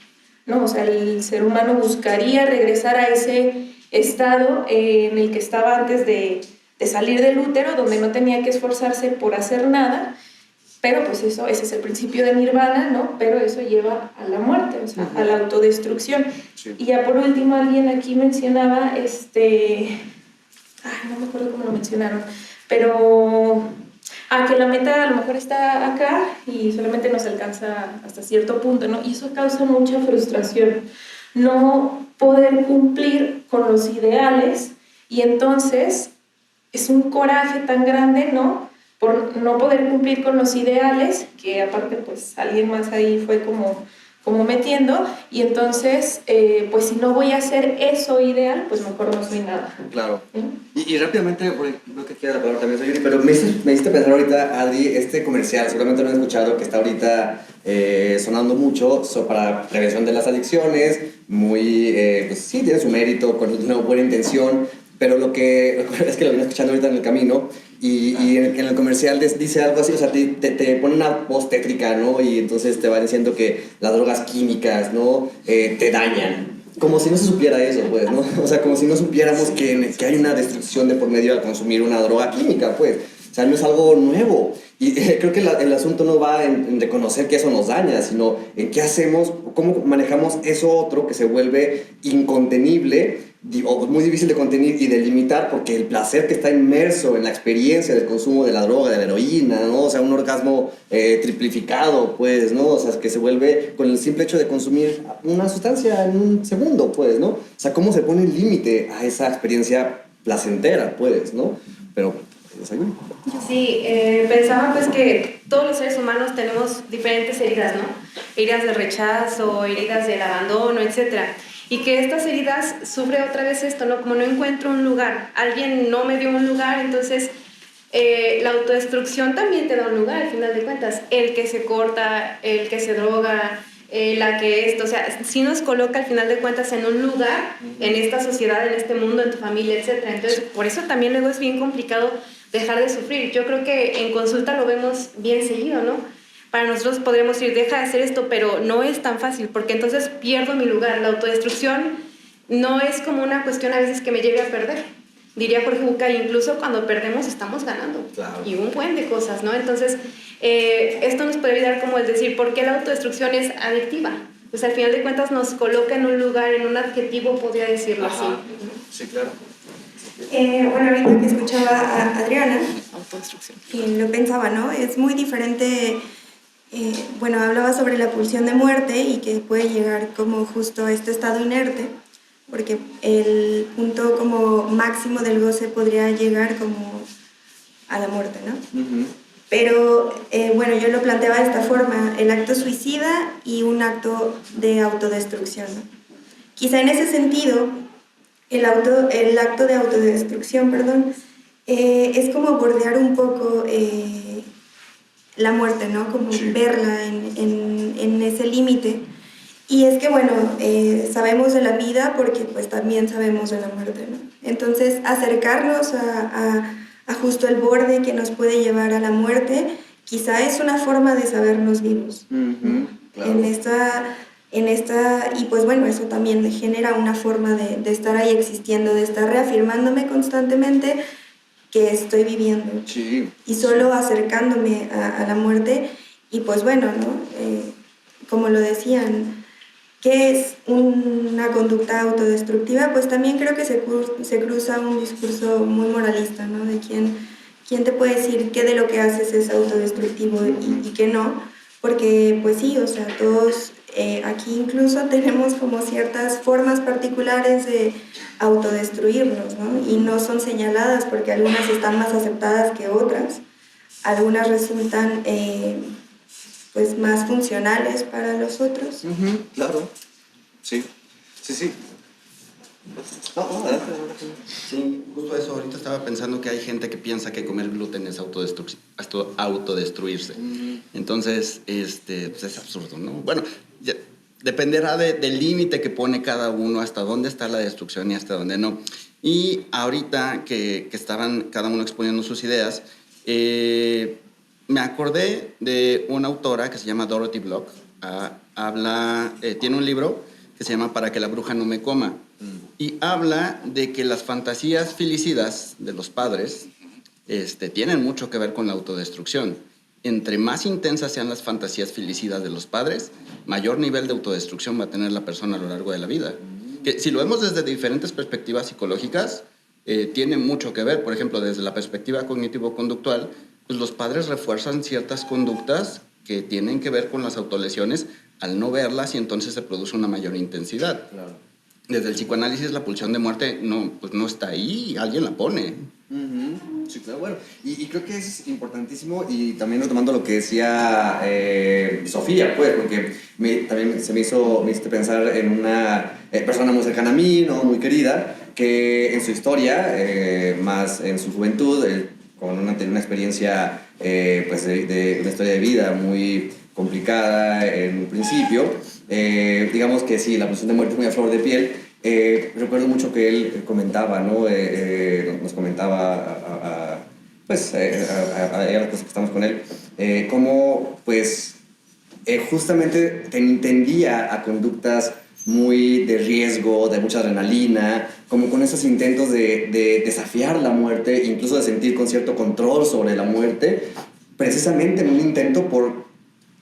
¿no? O sea, el ser humano buscaría regresar a ese estado en el que estaba antes de salir del útero, donde no tenía que esforzarse por hacer nada, pero pues ese es el principio de Nirvana, ¿no? Pero eso lleva a la muerte, o sea, a la autodestrucción. Sí. Y ya por último, alguien aquí mencionaba, no me acuerdo cómo lo mencionaron, pero que la meta a lo mejor está acá y solamente nos alcanza hasta cierto punto, ¿no? Y eso causa mucha frustración, no poder cumplir con los ideales, y entonces es un coraje tan grande, ¿no? Por no poder cumplir con los ideales, que aparte pues alguien más ahí fue como metiendo, y entonces pues si no voy a hacer eso ideal, pues mejor no soy nada. Claro. Y rápidamente, no que quiera la palabra también, Sayuri, pero me hiciste pensar ahorita, Adri, comercial, seguramente lo han escuchado, que está ahorita sonando mucho para prevención de las adicciones, muy, pues sí, tiene su mérito, con una buena intención, pero lo que es que lo vine escuchando ahorita en el camino, y en el comercial dice algo así, o sea, te pone una voz tétrica, ¿no? Y entonces te va diciendo que las drogas químicas, ¿no? Te dañan. como si no se supiera eso, pues, ¿no? O sea, como si no supiéramos que hay una destrucción de por medio al consumir una droga química, pues. O sea, no es algo nuevo. Y creo que el asunto no va en reconocer que eso nos daña, sino en qué hacemos, cómo manejamos eso otro que se vuelve incontenible o muy difícil de contener y de limitar, porque el placer que está inmerso en la experiencia del consumo de la droga, de la heroína, ¿no? O sea, un orgasmo triplificado, pues, ¿no? O sea, que se vuelve con el simple hecho de consumir una sustancia en un segundo, pues, ¿no? O sea, cómo se pone el límite a esa experiencia placentera, pues, ¿no? Pero, desayuno. Sí, pensaba pues que todos los seres humanos tenemos diferentes heridas, ¿no? Heridas de rechazo, heridas del abandono, etc. Y que estas heridas sufre otra vez esto, ¿no? Como no encuentro un lugar, alguien no me dio un lugar, entonces la autodestrucción también te da un lugar, al final de cuentas. El que se corta, el que se droga, la que esto, o sea, sí nos coloca al final de cuentas en un lugar, en esta sociedad, en este mundo, en tu familia, etc. Entonces, por eso también luego es bien complicado dejar de sufrir. Yo creo que en consulta lo vemos bien seguido, ¿no? Para nosotros podremos decir, deja de hacer esto, pero no es tan fácil, porque entonces pierdo mi lugar. La autodestrucción no es como una cuestión a veces que me lleve a perder. Diría Jorge Bucay, incluso cuando perdemos estamos ganando. Claro. Y un buen de cosas, ¿no? Entonces, esto nos puede ayudar como el decir, ¿por qué la autodestrucción es adictiva? Pues al final de cuentas nos coloca en un lugar, en un adjetivo, podría decirlo así. Sí, claro. Bueno, ahorita que escuchaba a Adriana, Autodestrucción. y lo pensaba, ¿no? Es muy diferente, bueno, hablaba sobre la pulsión de muerte y que puede llegar como justo a este estado inerte, porque el punto como máximo del goce podría llegar como a la muerte, ¿no? Pero, bueno, yo lo planteaba de esta forma, el acto suicida y un acto de autodestrucción, ¿no? Quizá en ese sentido, el acto de autodestrucción, perdón, es como bordear un poco la muerte, ¿no? Como verla en ese límite. Y es que, bueno, sabemos de la vida porque pues también sabemos de la muerte, ¿no? Entonces, acercarnos a justo el borde que nos puede llevar a la muerte, quizá es una forma de sabernos vivos, ¿no? Claro. Y pues bueno, eso también genera una forma de estar ahí existiendo, de estar reafirmándome constantemente que estoy viviendo. Sí. Y solo acercándome a la muerte, y pues bueno, ¿no? Como lo decían, ¿qué es una conducta autodestructiva? Pues también creo que se cruza un discurso muy moralista, ¿no? De quién te puede decir qué de lo que haces es autodestructivo y qué no, porque pues sí, o sea, todos aquí incluso tenemos como ciertas formas particulares de autodestruirnos, ¿no? Y no son señaladas porque algunas están más aceptadas que otras, algunas resultan pues más funcionales para los otros. Claro. Sí. Sí. Sí, justo eso. Ahorita estaba pensando que hay gente que piensa que comer gluten es autodestruirse. Entonces, pues es absurdo, ¿no? Bueno, dependerá del límite que pone cada uno, hasta dónde está la destrucción y hasta dónde no. Y ahorita que estaban cada uno exponiendo sus ideas, me acordé de una autora que se llama Dorothy Block. Tiene un libro que se llama Para que la bruja no me coma. Y habla de que las fantasías filicidas de los padres tienen mucho que ver con la autodestrucción. Entre más intensas sean las fantasías filicidas de los padres, mayor nivel de autodestrucción va a tener la persona a lo largo de la vida. Que si lo vemos desde diferentes perspectivas psicológicas, tiene mucho que ver. Por ejemplo, desde la perspectiva cognitivo-conductual, pues los padres refuerzan ciertas conductas que tienen que ver con las autolesiones al no verlas y entonces se produce una mayor intensidad. Claro. Desde el psicoanálisis, la pulsión de muerte no está ahí, alguien la pone. Sí, claro, bueno. Y creo que eso es importantísimo y también retomando lo que decía Sofía, pues, porque también se me hizo pensar en una persona muy cercana a mí, ¿no? Muy querida, que en su historia, más en su juventud, con una experiencia pues de una historia de vida muy complicada en un principio, digamos que sí, la pulsión de muerte es muy a flor de piel. Recuerdo mucho que él comentaba, ¿no? Nos comentaba pues a las cosas que estamos con él, cómo pues justamente tendía a conductas muy de riesgo, de mucha adrenalina, como con esos intentos de desafiar la muerte, incluso de sentir con cierto control sobre la muerte, precisamente en un intento por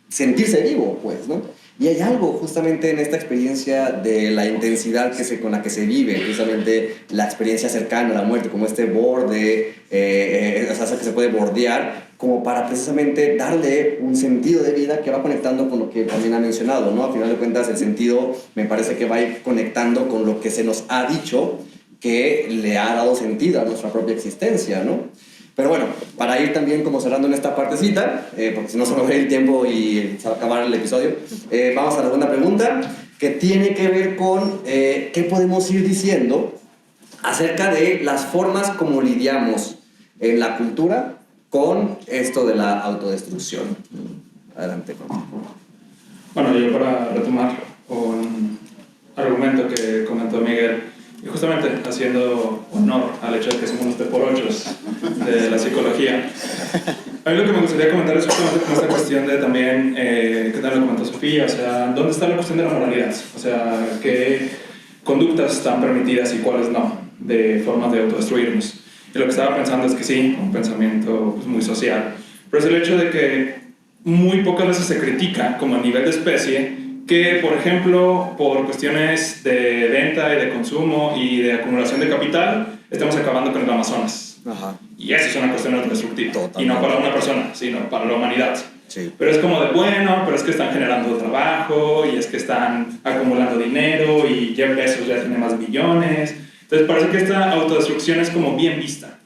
sentirse vivo, pues, ¿no? Y hay algo justamente en esta experiencia de la intensidad con la que se vive, precisamente la experiencia cercana a la muerte, como este borde, o sea, que se puede bordear, como para precisamente darle un sentido de vida que va conectando con lo que también ha mencionado, ¿no? A final de cuentas, el sentido me parece que va a ir conectando con lo que se nos ha dicho que le ha dado sentido a nuestra propia existencia, ¿no? Pero bueno, para ir también como cerrando en esta partecita, porque si no se me va a ir el tiempo y se va a acabar el episodio, vamos a la segunda pregunta, que tiene que ver con qué podemos ir diciendo acerca de las formas como lidiamos en la cultura con esto de la autodestrucción. Adelante, Juan. Bueno, yo para retomar un argumento que comentó Miguel, y justamente haciendo honor al hecho de que somos los teporochos de la psicología, a mí lo que me gustaría comentar es justamente con esta cuestión de también, que también lo comentó Sofía, o sea, ¿dónde está la cuestión de la moralidad? O sea, ¿qué conductas están permitidas y cuáles no, de formas de autodestruirnos? Y lo que estaba pensando es que sí, un pensamiento pues, muy social, pero es el hecho de que muy pocas veces se critica como a nivel de especie que, por ejemplo, por cuestiones de venta y de consumo y de acumulación de capital, estamos acabando con el Amazonas. Ajá. Y eso es una cuestión autodestructiva. Totalmente. Y no para una persona, sino para la humanidad. Sí. Pero es como de, bueno, pero es que están generando trabajo y es que están acumulando dinero y Jeff Bezos ya tiene más billones. Entonces parece que esta autodestrucción es como bien vista.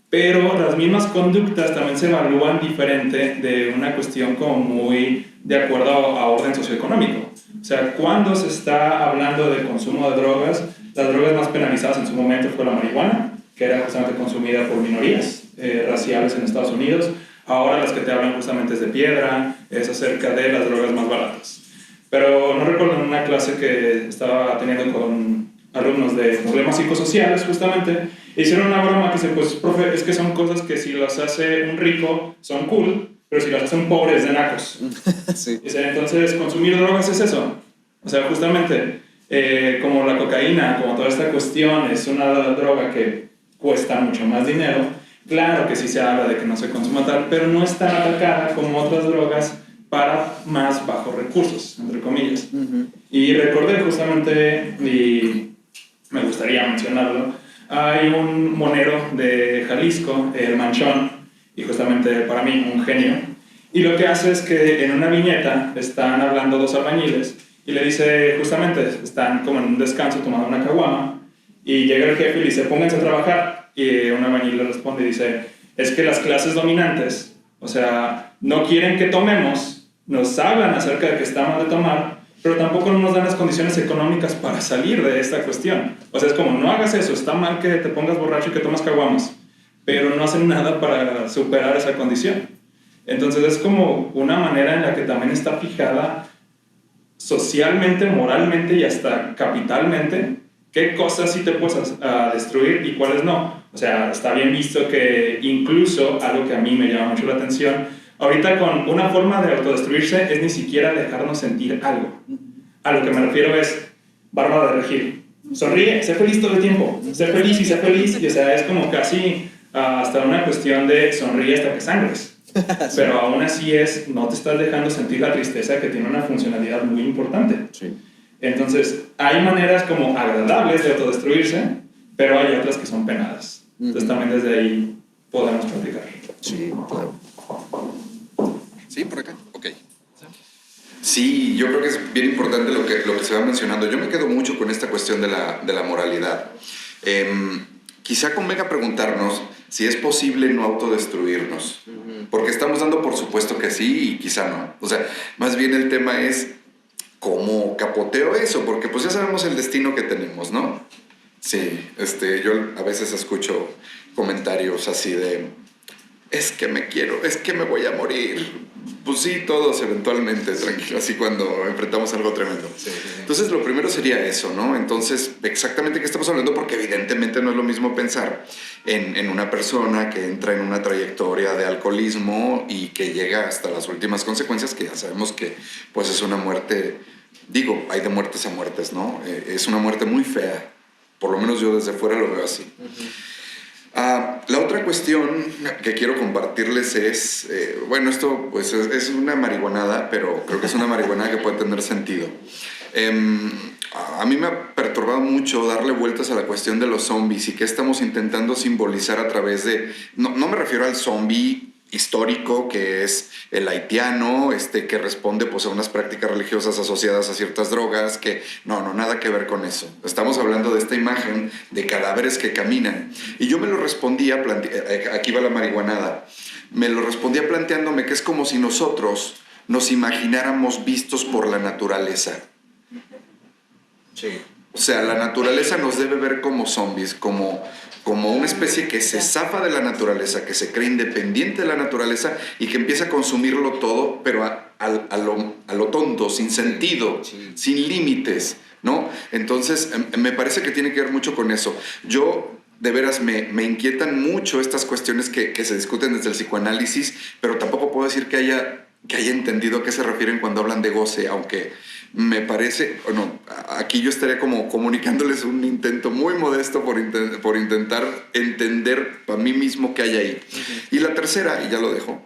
Pero las mismas conductas también se evalúan diferente de una cuestión como muy de acuerdo a orden socioeconómico. O sea, cuando se está hablando de consumo de drogas, las drogas más penalizadas en su momento fue la marihuana, que era justamente consumida por minorías raciales en Estados Unidos. Ahora las que te hablan justamente es de piedra, es acerca de las drogas más baratas. Pero no recuerdo en una clase que estaba teniendo con alumnos de problemas psicosociales justamente, hicieron una broma que dice, pues profe, es que son cosas que si las hace un rico son cool, pero si las hace un pobre es de nacos. Sí. Dice, entonces consumir drogas es eso. O sea, justamente como la cocaína, como toda esta cuestión es una droga que cuesta mucho más dinero. Claro que sí se habla de que no se consuma tal, pero no es tan atacada como otras drogas para más bajos recursos, entre comillas. Y recordé justamente, y me gustaría mencionarlo, hay un monero de Jalisco, el Manchón, y justamente para mí un genio, y lo que hace es que en una viñeta están hablando dos albañiles y le dice justamente, están como en un descanso tomando una caguama y llega el jefe y le dice, pónganse a trabajar, y un albañil le responde y dice, es que las clases dominantes, o sea, no quieren que tomemos, nos hablan acerca de que está mal de tomar, pero tampoco nos dan las condiciones económicas para salir de esta cuestión. O sea, es como, no hagas eso, está mal que te pongas borracho y que tomas caguamas, pero no hacen nada para superar esa condición. Entonces es como una manera en la que también está fijada socialmente, moralmente y hasta capitalmente qué cosas sí te puedes destruir y cuáles no. O sea, está bien visto que incluso, algo que a mí me llama mucho la atención, ahorita con una forma de autodestruirse es ni siquiera dejarnos sentir algo. A lo que me refiero es Bárbara de Regil. Sonríe, sé feliz todo el tiempo, sé feliz y sé feliz. Y o sea, es como casi hasta una cuestión de sonríe hasta que sangres. Pero aún así es, no te estás dejando sentir la tristeza que tiene una funcionalidad muy importante. Sí. Entonces, hay maneras como agradables de autodestruirse, pero hay otras que son penadas. Entonces también desde ahí podemos platicar. Sí, claro. Sí, por acá. Ok. Sí, yo creo que es bien importante lo que se va mencionando. Yo me quedo mucho con esta cuestión de la moralidad. Quizá convenga preguntarnos si es posible no autodestruirnos. Porque estamos dando por supuesto que sí y quizá no. O sea, más bien el tema es cómo capoteo eso, porque pues ya sabemos el destino que tenemos, ¿no? Sí, yo a veces escucho comentarios así de, es que me quiero, es que me voy a morir. Pues sí, todos eventualmente, tranquilo, así cuando enfrentamos algo tremendo. Sí. Entonces, lo primero sería eso, ¿no? Entonces, exactamente qué estamos hablando, porque evidentemente no es lo mismo pensar en una persona que entra en una trayectoria de alcoholismo y que llega hasta las últimas consecuencias, que ya sabemos que pues es una muerte Digo, hay de muertes a muertes, ¿no? Es una muerte muy fea. Por lo menos yo desde fuera lo veo así. La otra cuestión que quiero compartirles es, bueno, esto pues es una marihuanada, pero creo que es una marihuanada que puede tener sentido. A mí me ha perturbado mucho darle vueltas a la cuestión de los zombies y qué estamos intentando simbolizar a través de... No me refiero al zombie histórico que es el haitiano, que responde pues a unas prácticas religiosas asociadas a ciertas drogas, que no, nada que ver con eso. Estamos hablando de esta imagen de cadáveres que caminan. Y yo me lo respondía, aquí va la marihuanada, me lo respondía planteándome que es como si nosotros nos imagináramos vistos por la naturaleza. Sí. O sea, la naturaleza nos debe ver como zombies, como una especie que se zafa de la naturaleza, que se cree independiente de la naturaleza y que empieza a consumirlo todo, pero a lo tonto, sin sentido, sin límites, ¿no? Entonces, me parece que tiene que ver mucho con eso. Yo, de veras, me inquietan mucho estas cuestiones que se discuten desde el psicoanálisis, pero tampoco puedo decir que haya entendido a qué se refieren cuando hablan de goce, aunque me parece, bueno, aquí yo estaría como comunicándoles un intento muy modesto por intentar entender a mí mismo qué hay ahí. Y la tercera, y ya lo dejo,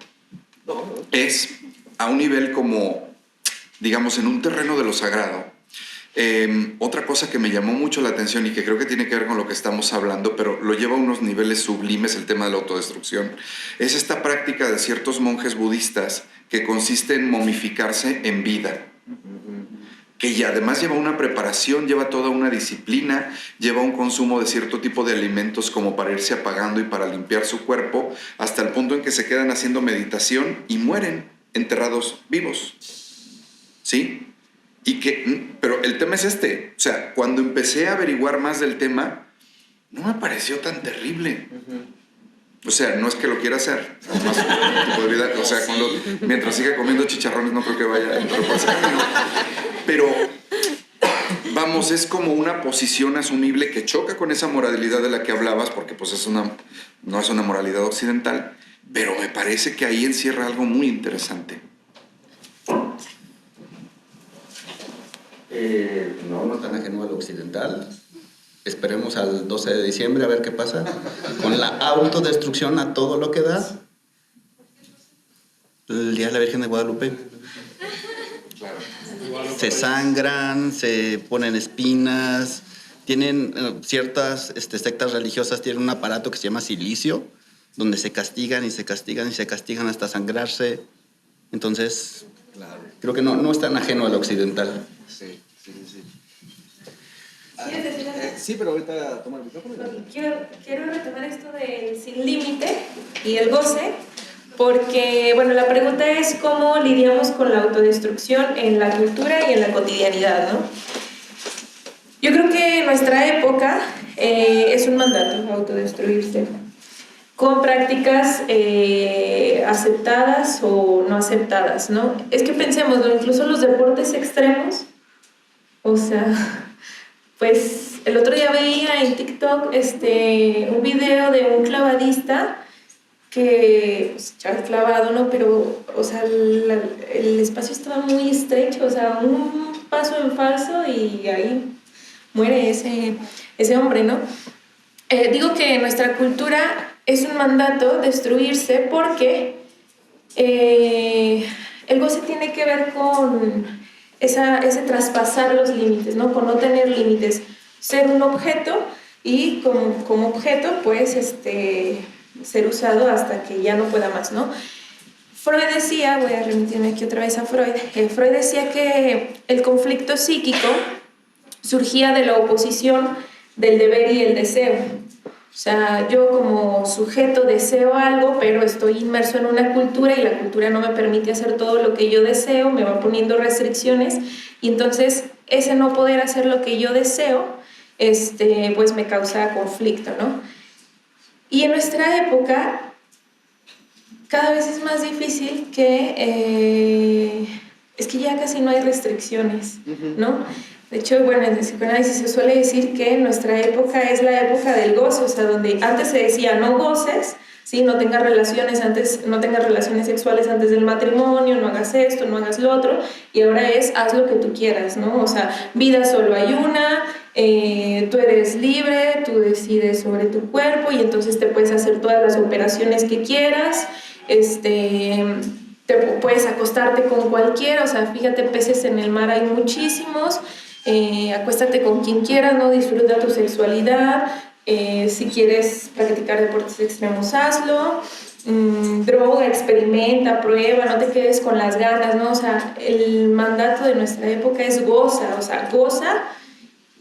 es a un nivel como, digamos, en un terreno de lo sagrado. Otra cosa que me llamó mucho la atención y que creo que tiene que ver con lo que estamos hablando, pero lo lleva a unos niveles sublimes, el tema de la autodestrucción, es esta práctica de ciertos monjes budistas que consiste en momificarse en vida, que ya además lleva una preparación, lleva toda una disciplina, lleva un consumo de cierto tipo de alimentos como para irse apagando y para limpiar su cuerpo, hasta el punto en que se quedan haciendo meditación y mueren enterrados vivos. ¿Sí? Pero el tema es o sea, cuando empecé a averiguar más del tema, no me pareció tan terrible. O sea, no es que lo quiera hacer, más tipo de vida, o sea, mientras siga comiendo chicharrones no creo que vaya a entrar por ese camino. Pero, vamos, es como una posición asumible que choca con esa moralidad de la que hablabas, porque pues no es una moralidad occidental, pero me parece que ahí encierra algo muy interesante. No tan ajeno al occidental. Esperemos al 12 de diciembre a ver qué pasa. Con la autodestrucción a todo lo que da. El Día de la Virgen de Guadalupe. Claro. Se sangran, se ponen espinas. Tienen ciertas sectas religiosas, tienen un aparato que se llama silicio, donde se castigan y se castigan y se castigan hasta sangrarse. Entonces, claro, creo que no es tan ajeno al occidental. Sí. ¿Quieres decir algo? Sí, pero ahorita toma el micrófono. Quiero retomar esto del sin límite y el goce, porque, bueno, la pregunta es cómo lidiamos con la autodestrucción en la cultura y en la cotidianidad, ¿no? Yo creo que en nuestra época es un mandato autodestruirse, con prácticas aceptadas o no aceptadas, ¿no? Es que pensemos, ¿no? Incluso los deportes extremos, o sea, pues el otro día veía en TikTok un video de un clavadista que echaba clavado, ¿no? Pero, o sea, el espacio estaba muy estrecho, o sea, un paso en falso y ahí muere ese hombre, ¿no? Digo que en nuestra cultura es un mandato destruirse porque el goce tiene que ver con ese traspasar los límites, ¿no? Con no tener límites, ser un objeto y como objeto, pues, ser usado hasta que ya no pueda más, ¿no? Freud decía, voy a remitirme aquí otra vez a Freud, Freud decía que el conflicto psíquico surgía de la oposición del deber y el deseo. O sea, yo como sujeto deseo algo, pero estoy inmerso en una cultura y la cultura no me permite hacer todo lo que yo deseo, me va poniendo restricciones y entonces ese no poder hacer lo que yo deseo, pues me causa conflicto, ¿no? Y en nuestra época cada vez es más difícil que es que ya casi no hay restricciones, ¿no? De hecho, bueno, en el psicoanálisis se suele decir que nuestra época es la época del goce, o sea, donde antes se decía no goces, ¿sí? No tengas relaciones sexuales antes del matrimonio, no hagas esto, no hagas lo otro, y ahora es haz lo que tú quieras, ¿no? O sea, vida solo hay una, tú eres libre, tú decides sobre tu cuerpo y entonces te puedes hacer todas las operaciones que quieras, te puedes acostarte con cualquiera, o sea, fíjate, peces en el mar hay muchísimos, acuéstate con quien quieras, ¿no? Disfruta tu sexualidad, si quieres practicar deportes extremos, hazlo, droga, experimenta, prueba, no te quedes con las ganas, ¿no? O sea, el mandato de nuestra época es goza, o sea, goza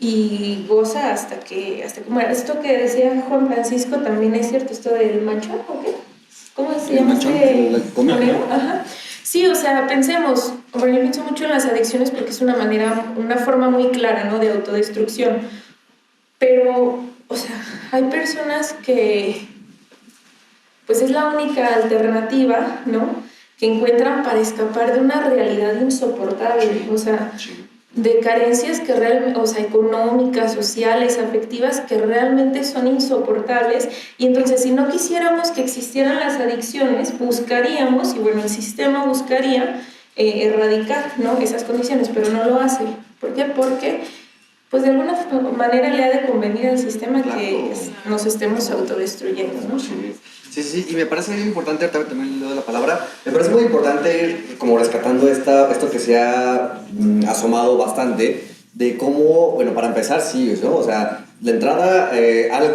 y goza hasta que muera. Esto que decía Juan Francisco también es cierto, esto del machón, ¿o qué? ¿Cómo se llama? Ajá. Sí, o sea, pensemos, bueno, yo pienso mucho en las adicciones porque es una forma muy clara, ¿no? De autodestrucción. Pero, o sea, hay personas que, pues es la única alternativa, ¿no? Que encuentran para escapar de una realidad insoportable, o sea, de carencias que realmente, o sea, económicas, sociales, afectivas, que realmente son insoportables. Y entonces, si no quisiéramos que existieran las adicciones, buscaríamos, y bueno, el sistema buscaría erradicar, ¿no? Esas condiciones, pero no lo hace. ¿Por qué? Porque, pues de alguna manera le ha de convenir al sistema que nos estemos autodestruyendo, ¿no? Sí, y me parece muy importante, también le doy la palabra, me parece muy importante ir como rescatando esto que se ha asomado bastante, de cómo, bueno, para empezar, sí, ¿no? O sea, de entrada, al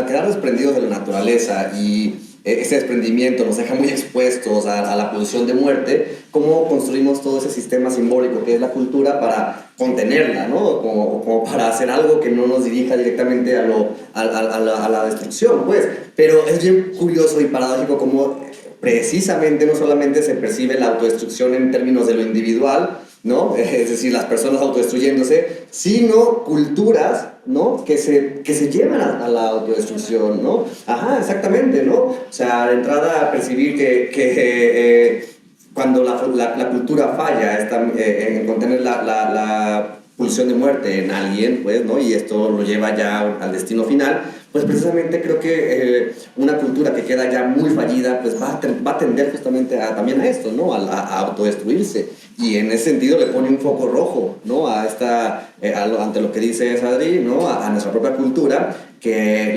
quedar desprendidos de la naturaleza y ese desprendimiento nos deja muy expuestos a la pulsión de muerte, cómo construimos todo ese sistema simbólico que es la cultura para contenerla, ¿no? Como para hacer algo que no nos dirija directamente a la destrucción, pues. Pero es bien curioso y paradójico cómo precisamente no solamente se percibe la autodestrucción en términos de lo individual, ¿no? Es decir, las personas autodestruyéndose, sino culturas, ¿no? Que se llevan a la autodestrucción, ¿no? Ajá, exactamente, ¿no? O sea, de entrada percibir que cuando la cultura falla en contener la pulsión de muerte en alguien, pues, ¿no? Y esto lo lleva ya al destino final, pues precisamente creo que una cultura que queda ya muy fallida, pues va a tender justamente también a esto, ¿no? A autodestruirse. Y en ese sentido le pone un foco rojo, ¿no? Ante lo que dice Sadri, ¿no? A nuestra propia cultura,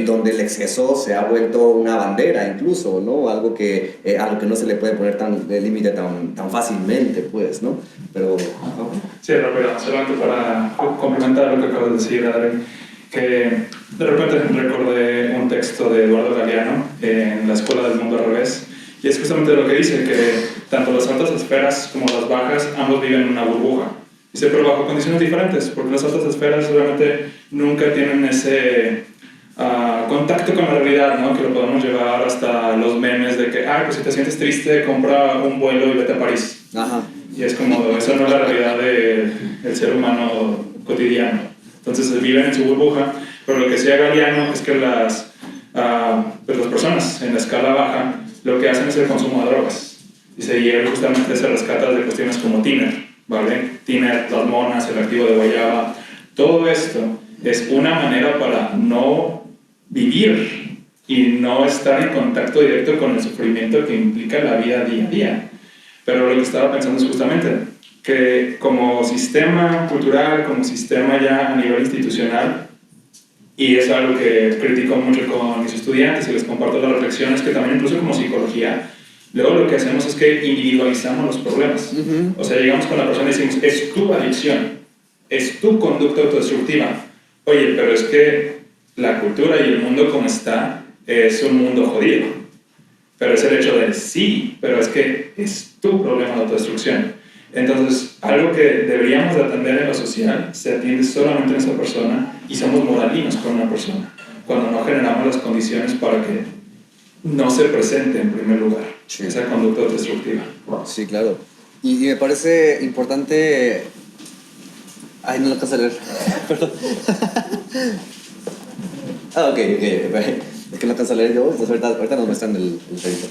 donde el exceso se ha vuelto una bandera incluso, ¿no? Algo a lo que no se le puede poner de límite tan fácilmente, pues, ¿no? Pero... ¿no? Sí, rápido, solamente para complementar lo que acabas de decir, Adri, que de repente recordé un texto de Eduardo Galeano en La Escuela del Mundo al Revés, y es justamente lo que dice, que tanto las altas esferas como las bajas, ambos viven en una burbuja. Dice, pero bajo condiciones diferentes, porque las altas esferas realmente nunca tienen ese contacto con la realidad, ¿no? Que lo podemos llevar hasta los memes de que, pues si te sientes triste, compra un vuelo y vete a París. Ajá. Y es como, eso no es la realidad del ser humano cotidiano. Entonces viven en su burbuja, pero lo que decía Galeano es que las personas en la escala baja lo que hacen es el consumo de drogas. Dice, y él justamente se rescata de cuestiones como tiner, ¿vale? Tiner, las monas, el activo de guayaba, todo esto es una manera para no vivir y no estar en contacto directo con el sufrimiento que implica la vida día a día. Pero lo que estaba pensando es justamente que como sistema cultural, como sistema ya a nivel institucional, y es algo que critico mucho con mis estudiantes y les comparto las reflexiones, que también incluso como psicología, luego lo que hacemos es que individualizamos los problemas. O sea, llegamos con la persona y decimos, es tu adicción, es tu conducta autodestructiva. Oye, pero es que la cultura y el mundo como está es un mundo jodido. Pero es el hecho de sí, pero es que es tu problema de autodestrucción. Entonces, algo que deberíamos de atender en lo social se atiende solamente en esa persona y somos moralinos con una persona cuando no generamos las condiciones para que no se presente en primer lugar esa conducta autodestructiva. Sí, claro. Y me parece importante... Ay, no lo alcanzo a leer. Perdón. Ok. Es que no alcanzo a leer yo, entonces ahorita nos muestran el texto.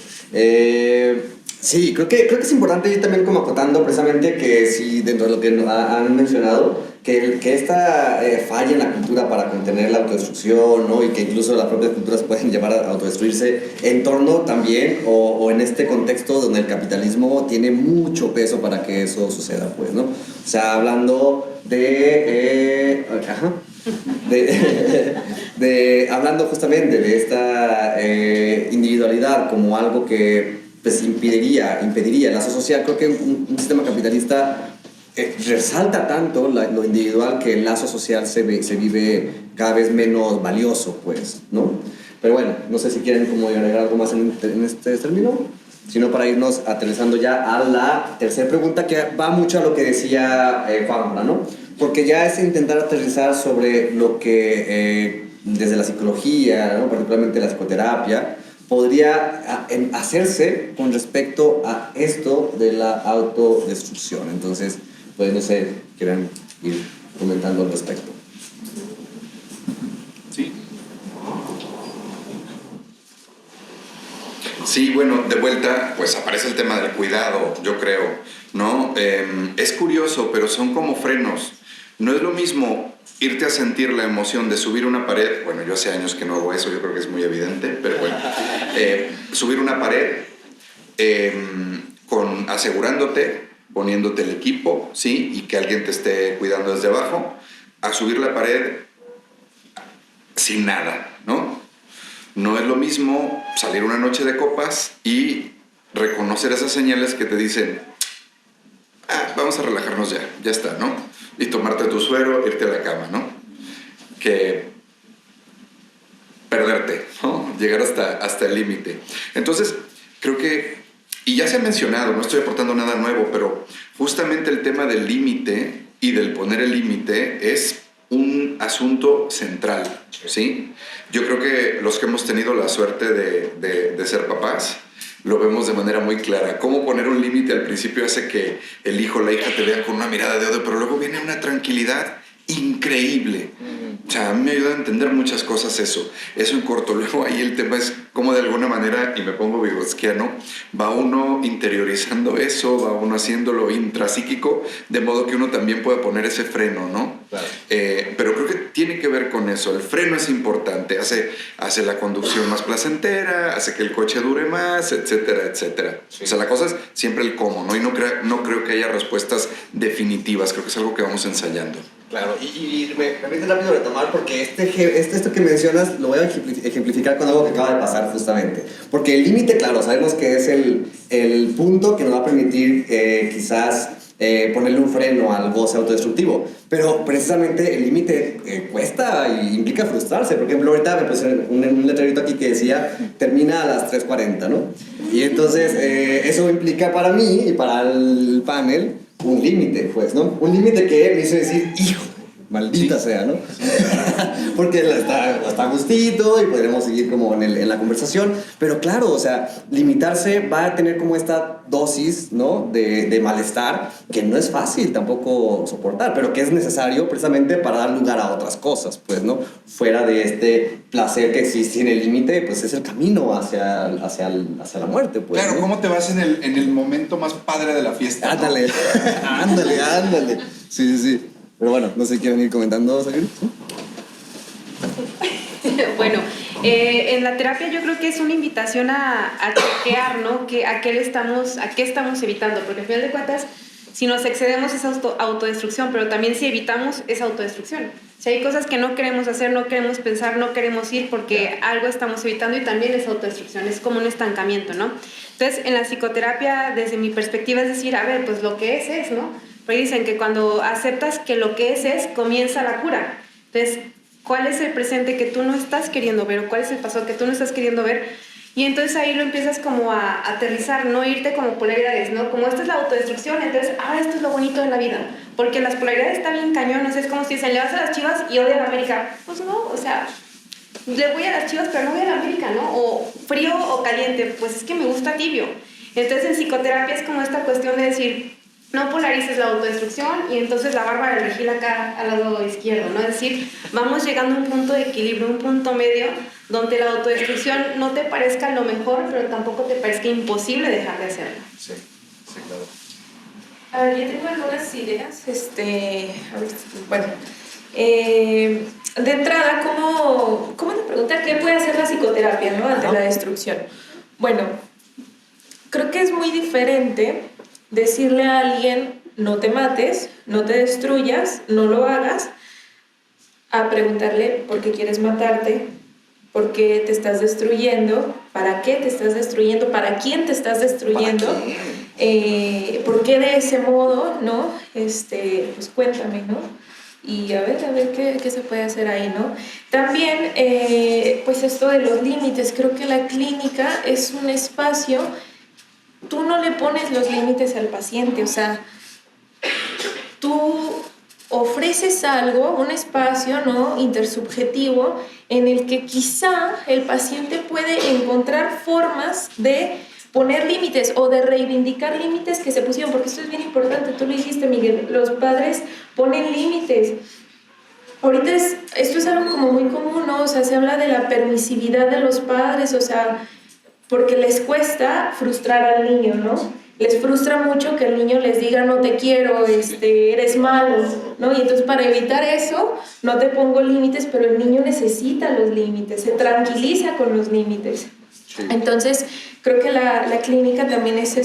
Sí, creo que es importante ir también como acotando precisamente que sí, dentro de lo que han mencionado, que esta falla en la cultura para contener la autodestrucción, ¿no? Y que incluso las propias culturas pueden llevar a autodestruirse en torno también o en este contexto donde el capitalismo tiene mucho peso para que eso suceda, pues, ¿no? O sea, hablando hablando justamente de esta individualidad como algo que pues, impediría el lazo social. Creo que un sistema capitalista resalta tanto lo individual que el lazo social se vive cada vez menos valioso, pues, ¿no? Pero bueno, no sé si quieren como agregar algo más en este término, sino para irnos aterrizando ya a la tercera pregunta, que va mucho a lo que decía Juanma, ¿no? Porque ya es intentar aterrizar sobre lo que desde la psicología, ¿no? Particularmente la psicoterapia, podría hacerse con respecto a esto de la autodestrucción. Entonces, pues no sé, quieren ir comentando al respecto. Sí. Sí, bueno, de vuelta, pues aparece el tema del cuidado, yo creo, ¿no? Es curioso, pero son como frenos. No es lo mismo irte a sentir la emoción de subir una pared. Bueno, yo hace años que no hago eso, yo creo que es muy evidente, pero bueno. Subir una pared asegurándote, poniéndote el equipo, ¿sí? Y que alguien te esté cuidando desde abajo, a subir la pared sin nada, ¿no? No es lo mismo salir una noche de copas y reconocer esas señales que te dicen, vamos a relajarnos ya está, ¿no? Y tomarte tu suero, irte a la cama, ¿no? Que perderte, ¿no? Llegar hasta el límite. Entonces, creo que, y ya se ha mencionado, no estoy aportando nada nuevo, pero justamente el tema del límite y del poner el límite es un asunto central, ¿sí? Yo creo que los que hemos tenido la suerte de ser papás, lo vemos de manera muy clara. Cómo poner un límite al principio hace que el hijo o la hija te vea con una mirada de odio, pero luego viene una tranquilidad increíble. O sea, a mí me ayuda a entender muchas cosas eso en corto. Luego ahí el tema es cómo de alguna manera, y me pongo vygotsquiano, va uno interiorizando eso, va uno haciéndolo intrapsíquico, de modo que uno también pueda poner ese freno, ¿no? Claro. Pero creo que tiene que ver con eso. El freno es importante, hace la conducción más placentera, hace que el coche dure más, etcétera, etcétera. Sí. O sea, la cosa es siempre el cómo, ¿no? Y no creo que haya respuestas definitivas, creo que es algo que vamos ensayando. Claro, y me permite rápido retomar porque esto que mencionas lo voy a ejemplificar con algo que acaba de pasar justamente. Porque el límite, claro, sabemos que es el punto que nos va a permitir quizás ponerle un freno al goce autodestructivo. Pero precisamente el límite cuesta y implica frustrarse. Por ejemplo, ahorita me puse un letrerito aquí que decía termina a las 3:40, ¿no? Y entonces eso implica para mí y para el panel un límite, pues, ¿no? Un límite que me hizo decir, hijo, maldita sea, ¿no? Porque está gustito y podremos seguir como en la conversación, pero claro, o sea, limitarse va a tener como esta dosis, ¿no? De malestar que no es fácil tampoco soportar, pero que es necesario precisamente para dar lugar a otras cosas, pues, ¿no? Fuera de este placer que existe en el límite, pues es el camino hacia la muerte, pues. Claro, ¿no? ¿cómo te vas en el momento más padre de la fiesta? Ándale, ¿no? ándale. Sí. Pero bueno, no sé, ¿quieren ir comentando, Sagri? Bueno, en la terapia yo creo que es una invitación a chequear, ¿no? ¿A qué estamos evitando? Porque al final de cuentas, si nos excedemos es autodestrucción, pero también si evitamos es autodestrucción. Si hay cosas que no queremos hacer, no queremos pensar, no queremos ir porque algo estamos evitando y también es autodestrucción, es como un estancamiento, ¿no? Entonces, en la psicoterapia, desde mi perspectiva, es decir, a ver, pues lo que es, ¿no? Pues dicen que cuando aceptas que lo que es, comienza la cura. Entonces, ¿cuál es el presente que tú no estás queriendo ver o cuál es el pasado que tú no estás queriendo ver? Y entonces ahí lo empiezas como a aterrizar, no irte como polaridades, ¿no? Como esta es la autodestrucción, entonces, esto es lo bonito de la vida. Porque las polaridades están bien cañonas, es como si dicen, le vas a las Chivas y odia a la América. Pues no, o sea, le voy a las Chivas, pero no voy a la América, ¿no? O frío o caliente, pues es que me gusta tibio. Entonces en psicoterapia es como esta cuestión de decir, no polarices la autodestrucción y entonces la Bárbara de Regil acá al lado izquierdo, ¿no? Es decir, vamos llegando a un punto de equilibrio, un punto medio donde la autodestrucción no te parezca lo mejor, pero tampoco te parezca imposible dejar de hacerla. Sí, claro. A ver, yo tengo algunas ideas. A ver, bueno, de entrada, ¿cómo te preguntar qué puede hacer la psicoterapia, ¿no? Ante la destrucción? Bueno, creo que es muy diferente decirle a alguien no te mates, no te destruyas, no lo hagas, a preguntarle por qué quieres matarte, por qué te estás destruyendo, para qué te estás destruyendo, para quién te estás destruyendo, por qué de ese modo, ¿no? Pues cuéntame, ¿no? Y a ver qué se puede hacer ahí, ¿no? También, pues esto de los límites, creo que la clínica es un espacio, tú no le pones los límites al paciente, o sea, tú ofreces algo, un espacio, ¿no? Intersubjetivo en el que quizá el paciente puede encontrar formas de poner límites o de reivindicar límites que se pusieron, porque esto es bien importante, tú lo dijiste, Miguel, los padres ponen límites. Ahorita esto es algo como muy común, ¿no? O sea, se habla de la permisividad de los padres, o sea, porque les cuesta frustrar al niño, ¿no? Les frustra mucho que el niño les diga no te quiero, eres malo, ¿no? Y entonces para evitar eso no te pongo límites, pero el niño necesita los límites, se tranquiliza con los límites. Sí. Entonces creo que la clínica también es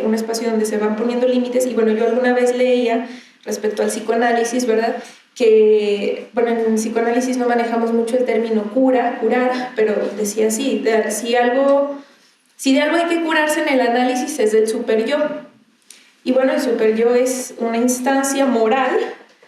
un espacio donde se van poniendo límites y bueno, yo alguna vez leía respecto al psicoanálisis, ¿verdad? Que, bueno, en psicoanálisis no manejamos mucho el término curar, pero decía así, si de algo hay que curarse en el análisis es del superyo. Y bueno, el superyo es una instancia moral,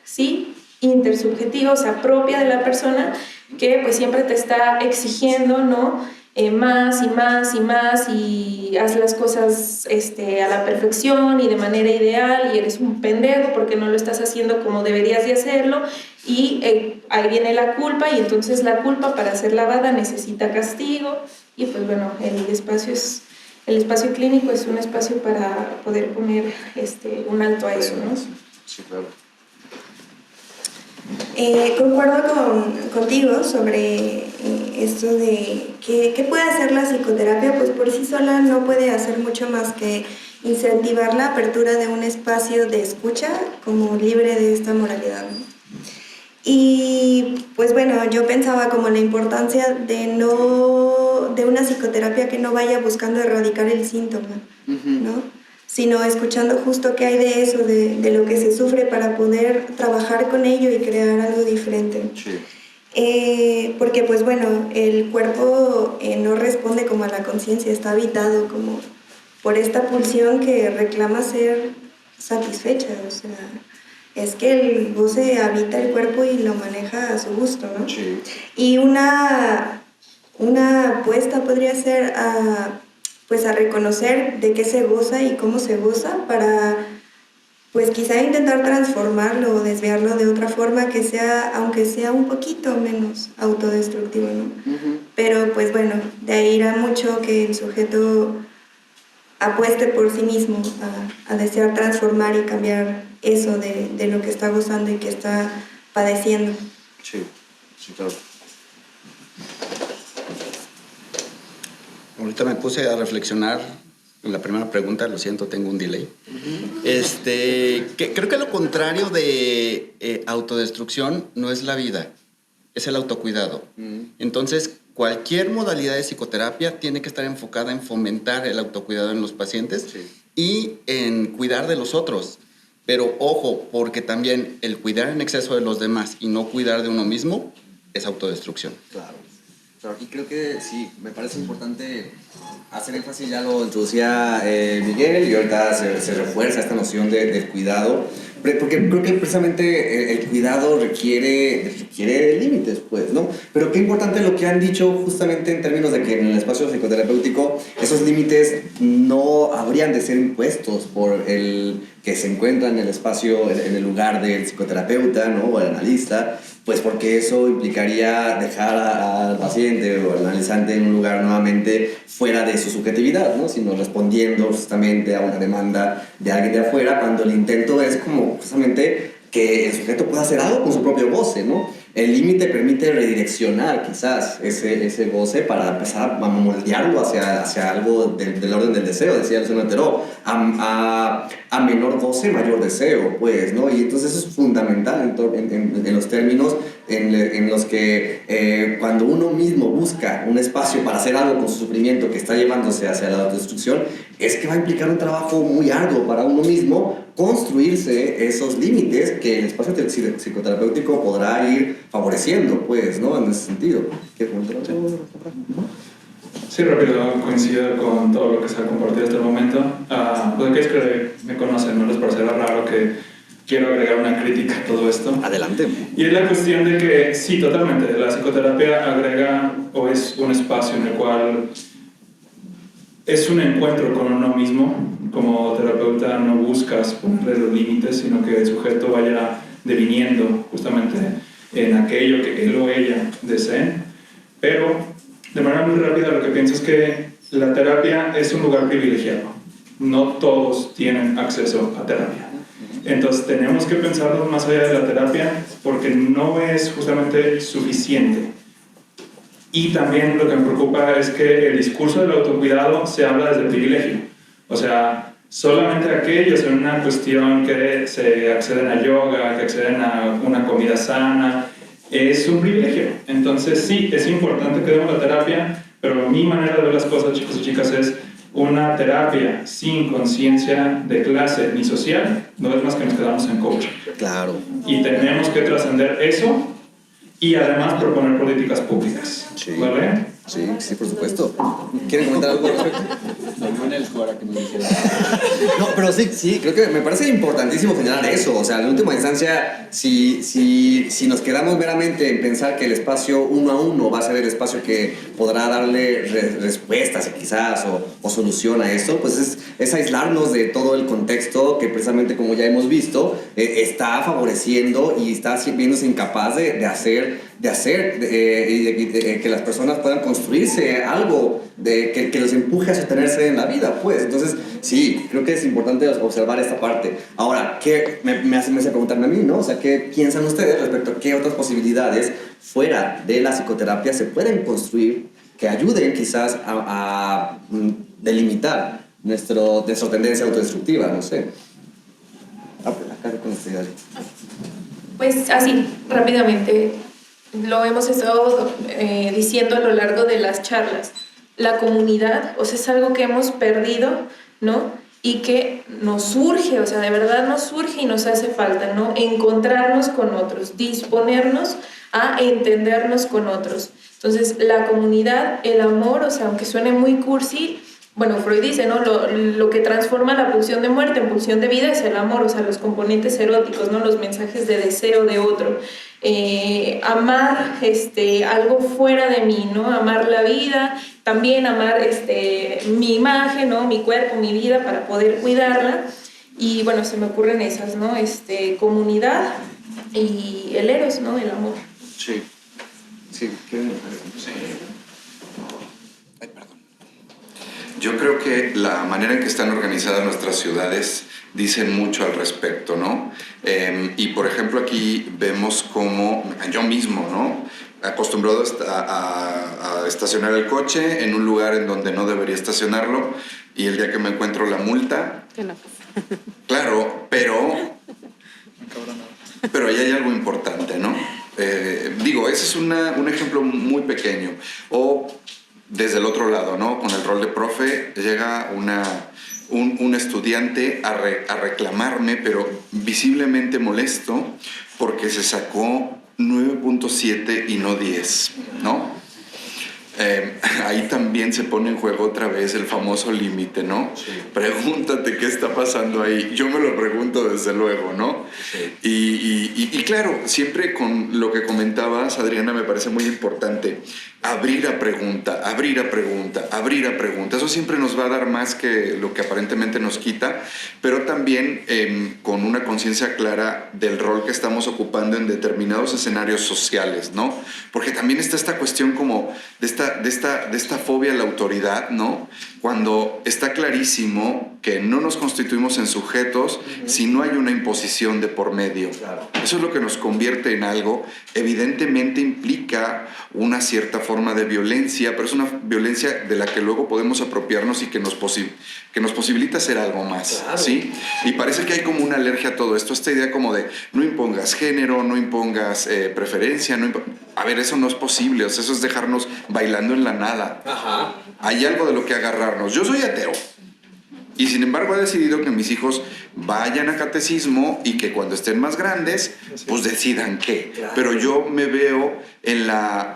¿sí? Intersubjetiva, o sea, propia de la persona, que pues siempre te está exigiendo, ¿no? Más y más y más y haz las cosas a la perfección y de manera ideal y eres un pendejo porque no lo estás haciendo como deberías de hacerlo y ahí viene la culpa y entonces la culpa para ser lavada necesita castigo y pues bueno, el espacio clínico es un espacio para poder poner un alto a eso, ¿no? Sí, claro. Concuerdo contigo sobre esto de qué puede hacer la psicoterapia, pues por sí sola no puede hacer mucho más que incentivar la apertura de un espacio de escucha como libre de esta moralidad, ¿no? Y pues bueno, yo pensaba como la importancia de una psicoterapia que no vaya buscando erradicar el síntoma, ¿no? Sino escuchando justo qué hay de eso, de lo que se sufre para poder trabajar con ello y crear algo diferente. Sí. Porque pues bueno, el cuerpo no responde como a la conciencia, está habitado como por esta pulsión que reclama ser satisfecha, o sea, es que el goce habita el cuerpo y lo maneja a su gusto, ¿no? Sí. Y una apuesta podría ser a reconocer de qué se goza y cómo se goza para, pues quizá intentar transformarlo o desviarlo de otra forma que sea, aunque sea un poquito menos autodestructivo, ¿no? Uh-huh. Pero pues bueno, de ahí irá mucho que el sujeto apueste por sí mismo a desear transformar y cambiar eso de lo que está gozando y que está padeciendo. Sí, sí, claro. Ahorita me puse a reflexionar en la primera pregunta, lo siento, tengo un delay. Uh-huh. Creo que lo contrario de autodestrucción no es la vida, es el autocuidado. Uh-huh. Entonces, cualquier modalidad de psicoterapia tiene que estar enfocada en fomentar el autocuidado en los pacientes, sí, y en cuidar de los otros. Pero ojo, porque también el cuidar en exceso de los demás y no cuidar de uno mismo es autodestrucción. Claro. Pero aquí creo que sí, me parece importante hacer énfasis, ya lo introducía Miguel y ahorita se refuerza esta noción del cuidado, porque creo que precisamente el cuidado requiere límites, pues, ¿no? Pero qué importante lo que han dicho justamente en términos de que en el espacio psicoterapéutico esos límites no habrían de ser impuestos por el que se encuentra en el espacio, en el lugar del psicoterapeuta, ¿no? O el analista, pues porque eso implicaría dejar al paciente o al analizante en un lugar nuevamente fuera de su subjetividad, ¿no? Sino respondiendo justamente a una demanda de alguien de afuera, cuando el intento es como justamente que el sujeto pueda hacer algo con su propio goce, ¿no? el límite permite redireccionar quizás ese goce para empezar a moldearlo hacia algo del orden del deseo, decía Luciano Otero, a menor goce, mayor deseo, pues, ¿no? Y entonces eso es fundamental en los términos en los que cuando uno mismo busca un espacio para hacer algo con su sufrimiento que está llevándose hacia la autodestrucción, es que va a implicar un trabajo muy arduo para uno mismo construirse esos límites que el espacio psicoterapéutico podrá ir favoreciendo, pues, ¿no? En ese sentido. ¿Quieres comentar algo? Sí, rápido, coincido con todo lo que se ha compartido hasta el momento. Pues aquellos que me conocen, no les parecerá raro que quiero agregar una crítica a todo esto. Adelante. Y es la cuestión de que, sí, totalmente, la psicoterapia agrega o es un espacio en el cual es un encuentro con uno mismo. Como terapeuta no buscas ponerle los límites, sino que el sujeto vaya deviniendo justamente en aquello que él o ella deseen. Pero, de manera muy rápida, lo que pienso es que la terapia es un lugar privilegiado. No todos tienen acceso a terapia. Entonces tenemos que pensarnos más allá de la terapia porque no es justamente suficiente. Y también lo que me preocupa es que el discurso del autocuidado se habla desde el privilegio. O sea, solamente aquellos en una cuestión que se acceden a yoga, que acceden a una comida sana, es un privilegio. Entonces sí, es importante que demos la terapia, pero mi manera de ver las cosas, chicos y chicas, es una terapia sin conciencia de clase ni social, no es más que nos quedamos en coaching. Claro. Y tenemos que trascender eso y además proponer políticas públicas. Sí. ¿Vale? Sí, por supuesto. ¿Quieren comentar algo al respecto? No, pero sí, creo que me parece importantísimo señalar eso. O sea, en última instancia, si nos quedamos meramente en pensar que el espacio uno a uno va a ser el espacio que podrá darle respuestas quizás o solución a eso, pues es aislarnos de todo el contexto que precisamente, como ya hemos visto, está favoreciendo y está viéndose incapaz de hacer que las personas puedan construirse algo que los empuje a sostenerse en la vida, pues. Entonces, sí, creo que es importante observar esta parte. Ahora, ¿qué me hace preguntarme a mí, ¿no? O sea, ¿qué piensan ustedes respecto a qué otras posibilidades fuera de la psicoterapia se pueden construir que ayuden quizás a delimitar nuestra tendencia autodestructiva? No sé. Acá con ustedes. Pues así, rápidamente, lo hemos estado diciendo a lo largo de las charlas. La comunidad, o sea, es algo que hemos perdido, ¿no? Y que nos surge, o sea, de verdad nos surge y nos hace falta, ¿no? Encontrarnos con otros, disponernos a entendernos con otros. Entonces, la comunidad, el amor, o sea, aunque suene muy cursi, bueno, Freud dice, ¿no? Lo que transforma la pulsión de muerte en pulsión de vida es el amor, o sea, los componentes eróticos, ¿no? Los mensajes de deseo de otro. Amar algo fuera de mí, ¿no? Amar la vida, también amar mi imagen, ¿no? Mi cuerpo, mi vida, para poder cuidarla. Y bueno, se me ocurren esas, ¿no? Comunidad y el eros, ¿no? El amor. Sí. Sí. Ay, perdón. Yo creo que la manera en que están organizadas nuestras ciudades dicen mucho al respecto, ¿no? Y por ejemplo aquí vemos cómo yo mismo, ¿no? Acostumbrado a estacionar el coche en un lugar en donde no debería estacionarlo y el día que me encuentro la multa, claro, pero ahí hay algo importante, ¿no? Digo, ese es un ejemplo muy pequeño. O desde el otro lado, ¿no? Con el rol de profe llega un estudiante a reclamarme, pero visiblemente molesto porque se sacó 9.7 y no 10, ¿no? Ahí también se pone en juego otra vez el famoso límite, ¿no? Sí. Pregúntate qué está pasando ahí. Yo me lo pregunto desde luego, ¿no? Sí. Y claro, siempre con lo que comentabas, Adriana, me parece muy importante. abrir a pregunta, abrir a pregunta, abrir a pregunta. Eso siempre nos va a dar más que lo que aparentemente nos quita, pero también con una conciencia clara del rol que estamos ocupando en determinados escenarios sociales, ¿no? Porque también está esta cuestión como de esta fobia a la autoridad, ¿no? Cuando está clarísimo que no nos constituimos en sujetos si no hay una imposición de por medio. Claro. Eso es lo que nos convierte en algo. Evidentemente implica una cierta forma de violencia, pero es una violencia de la que luego podemos apropiarnos y que nos posibilita hacer algo más, Claro. ¿sí? Y parece que hay como una alergia a todo esto, esta idea como de no impongas género, no impongas preferencia, a ver, eso no es posible, o sea, eso es dejarnos bailando en la nada. Ajá. Hay algo de lo que agarrarnos. Yo soy ateo. Y sin embargo he decidido que mis hijos vayan a catecismo y que cuando estén más grandes, pues decidan qué. Claro. Pero yo me veo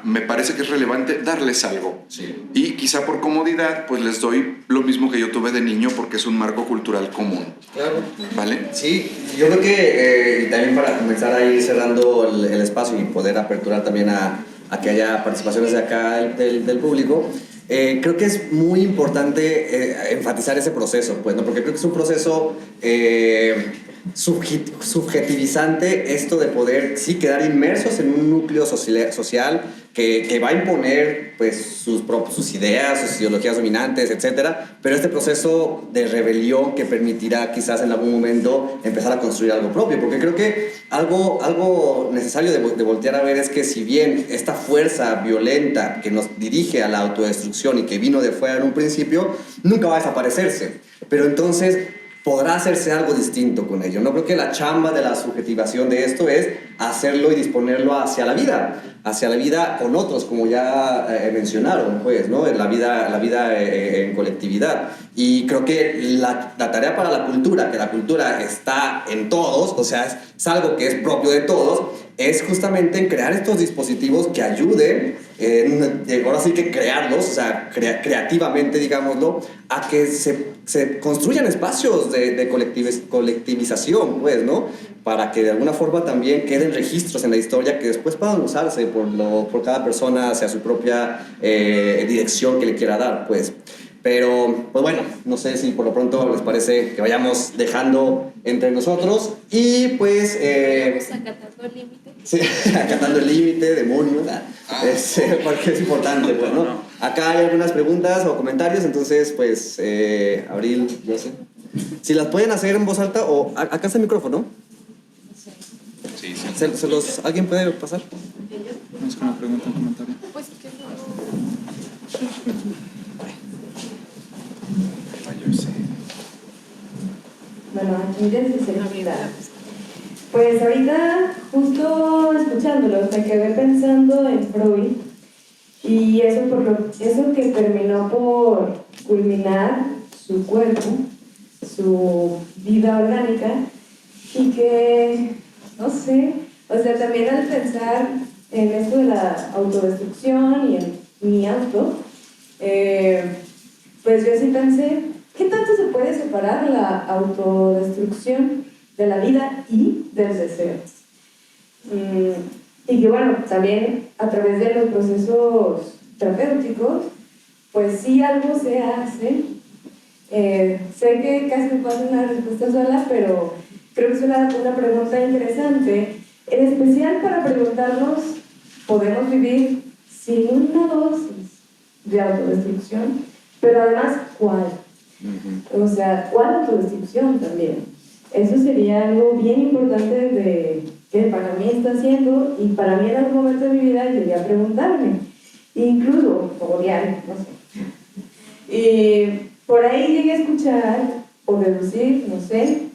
me parece que es relevante darles algo. Sí. Y quizá por comodidad, pues les doy lo mismo que yo tuve de niño porque es un marco cultural común. Claro. ¿Vale? Sí, yo creo que, y también para comenzar a ir cerrando el espacio y poder aperturar también a que haya participaciones de acá del público, creo que es muy importante enfatizar ese proceso, pues, ¿no? Porque creo que es un proceso subjetivizante, esto de poder, sí, quedar inmersos en un núcleo social que va a imponer, pues, sus ideas, sus ideologías dominantes, etcétera, pero este proceso de rebelión que permitirá quizás en algún momento empezar a construir algo propio, porque creo que algo necesario de voltear a ver es que si bien esta fuerza violenta que nos dirige a la autodestrucción y que vino de fuera en un principio, nunca va a desaparecerse, pero entonces podrá hacerse algo distinto con ello. No creo que la chamba de la subjetivación de esto es hacerlo y disponerlo hacia la vida con otros, como ya mencionaron, pues, ¿no? La vida en colectividad. Y creo que la tarea para la cultura, que la cultura está en todos, o sea, es algo que es propio de todos, es justamente en crear estos dispositivos que ayuden, ahora sí que crearlos, o sea, creativamente, digámoslo, a que se construyan espacios de colectivización, pues, ¿no? Para que de alguna forma también queden registros en la historia que después puedan usarse por cada persona hacia su propia dirección que le quiera dar, pues. Pero, pues bueno, no sé si por lo pronto les parece que vayamos dejando entre nosotros y pues... Vamos acatando el límite. Sí, acatando el límite, demonios, porque es importante, pues, ¿no? Acá hay algunas preguntas o comentarios, entonces, pues, Abril, yo sé. Si las pueden hacer en voz alta o... Acá está el micrófono. Sí, sí. ¿Alguien puede pasar? Vamos con una pregunta, un comentario. Pues que no. Bueno, aquí desde seguridad. Pues ahorita, justo escuchándolos, me quedé pensando en Freud y eso que terminó por culminar su cuerpo, su vida orgánica, y que, no sé, o sea, también al pensar en esto de la autodestrucción y en mi auto, pues yo sí pensé, ¿qué tanto se puede separar la autodestrucción de la vida y del deseo? Y que bueno, también a través de los procesos terapéuticos, pues sí algo se hace. Sé que casi me pasa una respuesta sola, pero creo que es una pregunta interesante, en especial para preguntarnos, ¿podemos vivir sin una dosis de autodestrucción? Pero además, ¿cuál? O sea, ¿cuál autodestrucción también? Eso sería algo bien importante de que para mí está haciendo y para mí en algún momento de mi vida llegué a preguntarme, incluso como diario, no sé. Y por ahí llegué a escuchar o deducir, no sé,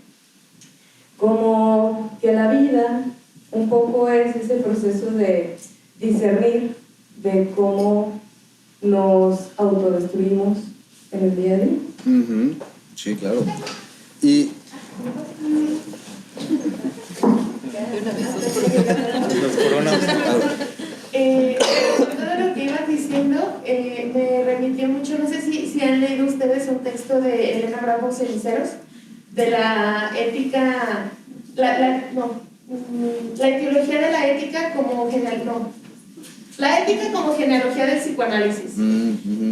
como que la vida un poco es ese proceso de discernir de cómo nos autodestruimos en el día a día. Sí, claro. Y... Todo lo que iban diciendo me remitió mucho, no sé si han leído ustedes un texto de Elena Bravo Ceniceros, de la ética, la etiología de la ética como general, no. La ética como genealogía del psicoanálisis.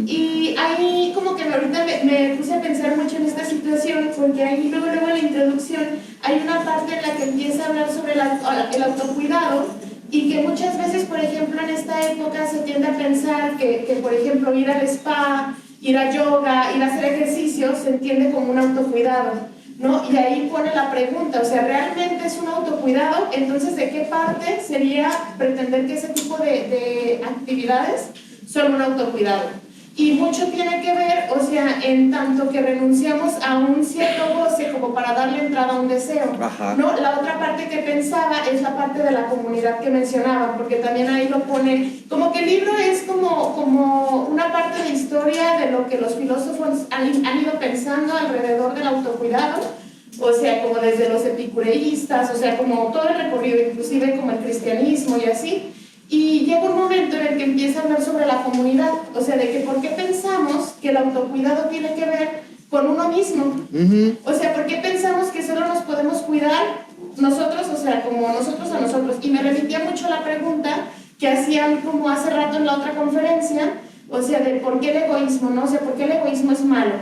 Y ahí como que ahorita me puse a pensar mucho en esta situación, porque ahí luego en la introducción hay una parte en la que empieza a hablar sobre el autocuidado, y que muchas veces, por ejemplo, en esta época se tiende a pensar que por ejemplo, ir al spa, ir a yoga, ir a hacer ejercicio, se entiende como un autocuidado, ¿no? Y ahí pone la pregunta, o sea, ¿realmente es un autocuidado? Entonces, ¿de qué parte sería pretender que ese tipo de actividades son un autocuidado? Y mucho tiene que ver, o sea, en tanto que renunciamos a un cierto goce como para darle entrada a un deseo. ¿No? La otra parte que pensaba es la parte de la comunidad que mencionaba, porque también ahí lo pone, como que el libro es como una parte de historia de lo que los filósofos han ido pensando alrededor del autocuidado, o sea, como desde los epicureístas, o sea, como todo el recorrido, inclusive como el cristianismo y así. Y llega un momento en el que empieza a hablar sobre la comunidad, o sea, de que por qué pensamos que el autocuidado tiene que ver con uno mismo. O sea, ¿por qué pensamos que solo nos podemos cuidar nosotros, o sea, como nosotros a nosotros? Y me remitía mucho a la pregunta que hacían como hace rato en la otra conferencia, o sea, de por qué el egoísmo, ¿no? O sea, ¿por qué el egoísmo es malo?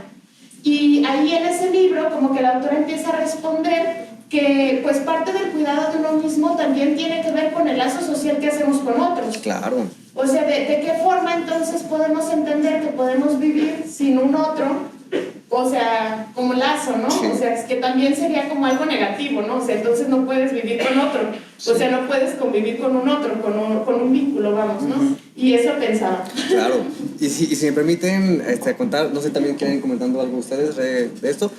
Y ahí en ese libro como que el autor empieza a responder que pues parte del cuidado de uno mismo también tiene que ver con el lazo social que hacemos con otros. Claro. O sea, ¿de qué forma entonces podemos entender que podemos vivir sin un otro? O sea, como lazo, ¿no? Sí. O sea, es que también sería como algo negativo, ¿no? O sea, entonces no puedes vivir con otro. Sí. O sea, no puedes convivir con un otro, con un vínculo, vamos, ¿no? Y eso pensaba. Claro. Y si me permiten contar, no sé, también quieren comentando algo ustedes de esto.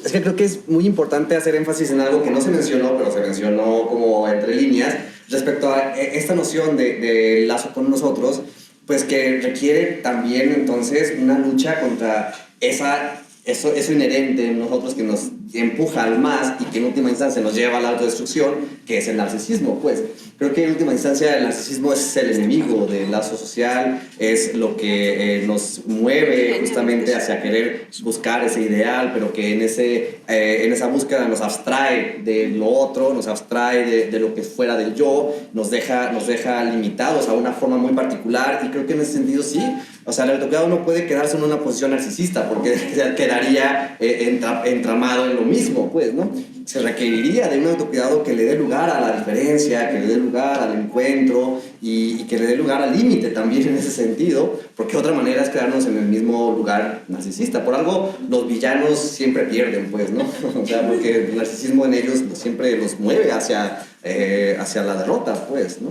Es que creo que es muy importante hacer énfasis en algo que no se mencionó, pero se mencionó como entre líneas, respecto a esta noción de lazo con nosotros, pues que requiere también entonces una lucha contra eso inherente en nosotros que nos empuja al más y que en última instancia nos lleva a la autodestrucción, que es el narcisismo. Pues creo que en última instancia el narcisismo es el enemigo del lazo social, es lo que nos mueve justamente hacia querer buscar ese ideal, pero que en esa búsqueda nos abstrae de lo otro, nos abstrae de lo que es fuera del yo, nos deja limitados a una forma muy particular. Y creo que en ese sentido sí, o sea, el autocuidado no puede quedarse en una posición narcisista, porque quedaría entramado en lo mismo, pues, ¿no? Se requeriría de un autocuidado que le dé lugar a la diferencia, que le dé lugar al encuentro y que le dé lugar al límite también en ese sentido, porque otra manera es quedarnos en el mismo lugar narcisista. Por algo los villanos siempre pierden, pues, ¿no? O sea, porque el narcisismo en ellos siempre los mueve hacia la derrota, pues, ¿no?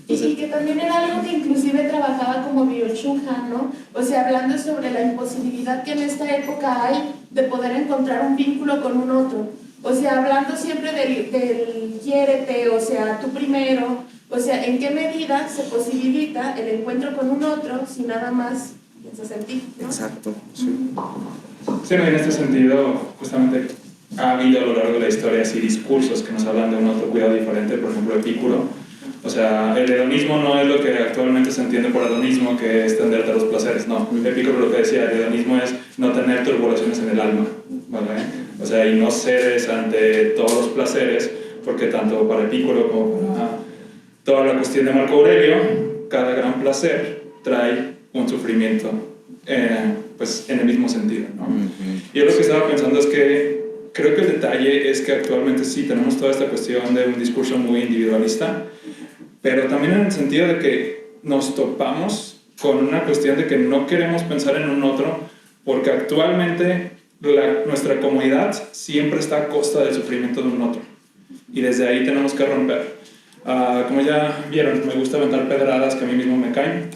Entonces, y que también era algo que inclusive trabajaba como Byung-Chul Han, ¿no? O sea, hablando sobre la imposibilidad que en esta época hay de poder encontrar un vínculo con un otro. O sea, hablando siempre del quiérete, o sea, tú primero. O sea, ¿en qué medida se posibilita el encuentro con un otro si nada más piensas en ti, ¿no? Exacto, sí. Sí, en este sentido, justamente ha habido a lo largo de la historia así discursos que nos hablan de un autocuidado diferente, por ejemplo, Epicuro. O sea, el hedonismo no es lo que actualmente se entiende por hedonismo, que es tenderte a los placeres, no. Epicuro lo que decía, el hedonismo es no tener turbulaciones en el alma, ¿vale? O sea, y no cedes ante todos los placeres, porque tanto para Epicuro como para toda la cuestión de Marco Aurelio, cada gran placer trae un sufrimiento, pues en el mismo sentido, ¿no? Y yo lo que estaba pensando es que creo que el detalle es que actualmente sí tenemos toda esta cuestión de un discurso muy individualista, pero también en el sentido de que nos topamos con una cuestión de que no queremos pensar en un otro, porque actualmente nuestra comunidad siempre está a costa del sufrimiento de un otro. Y desde ahí tenemos que romper. Como ya vieron, me gusta aventar pedradas que a mí mismo me caen,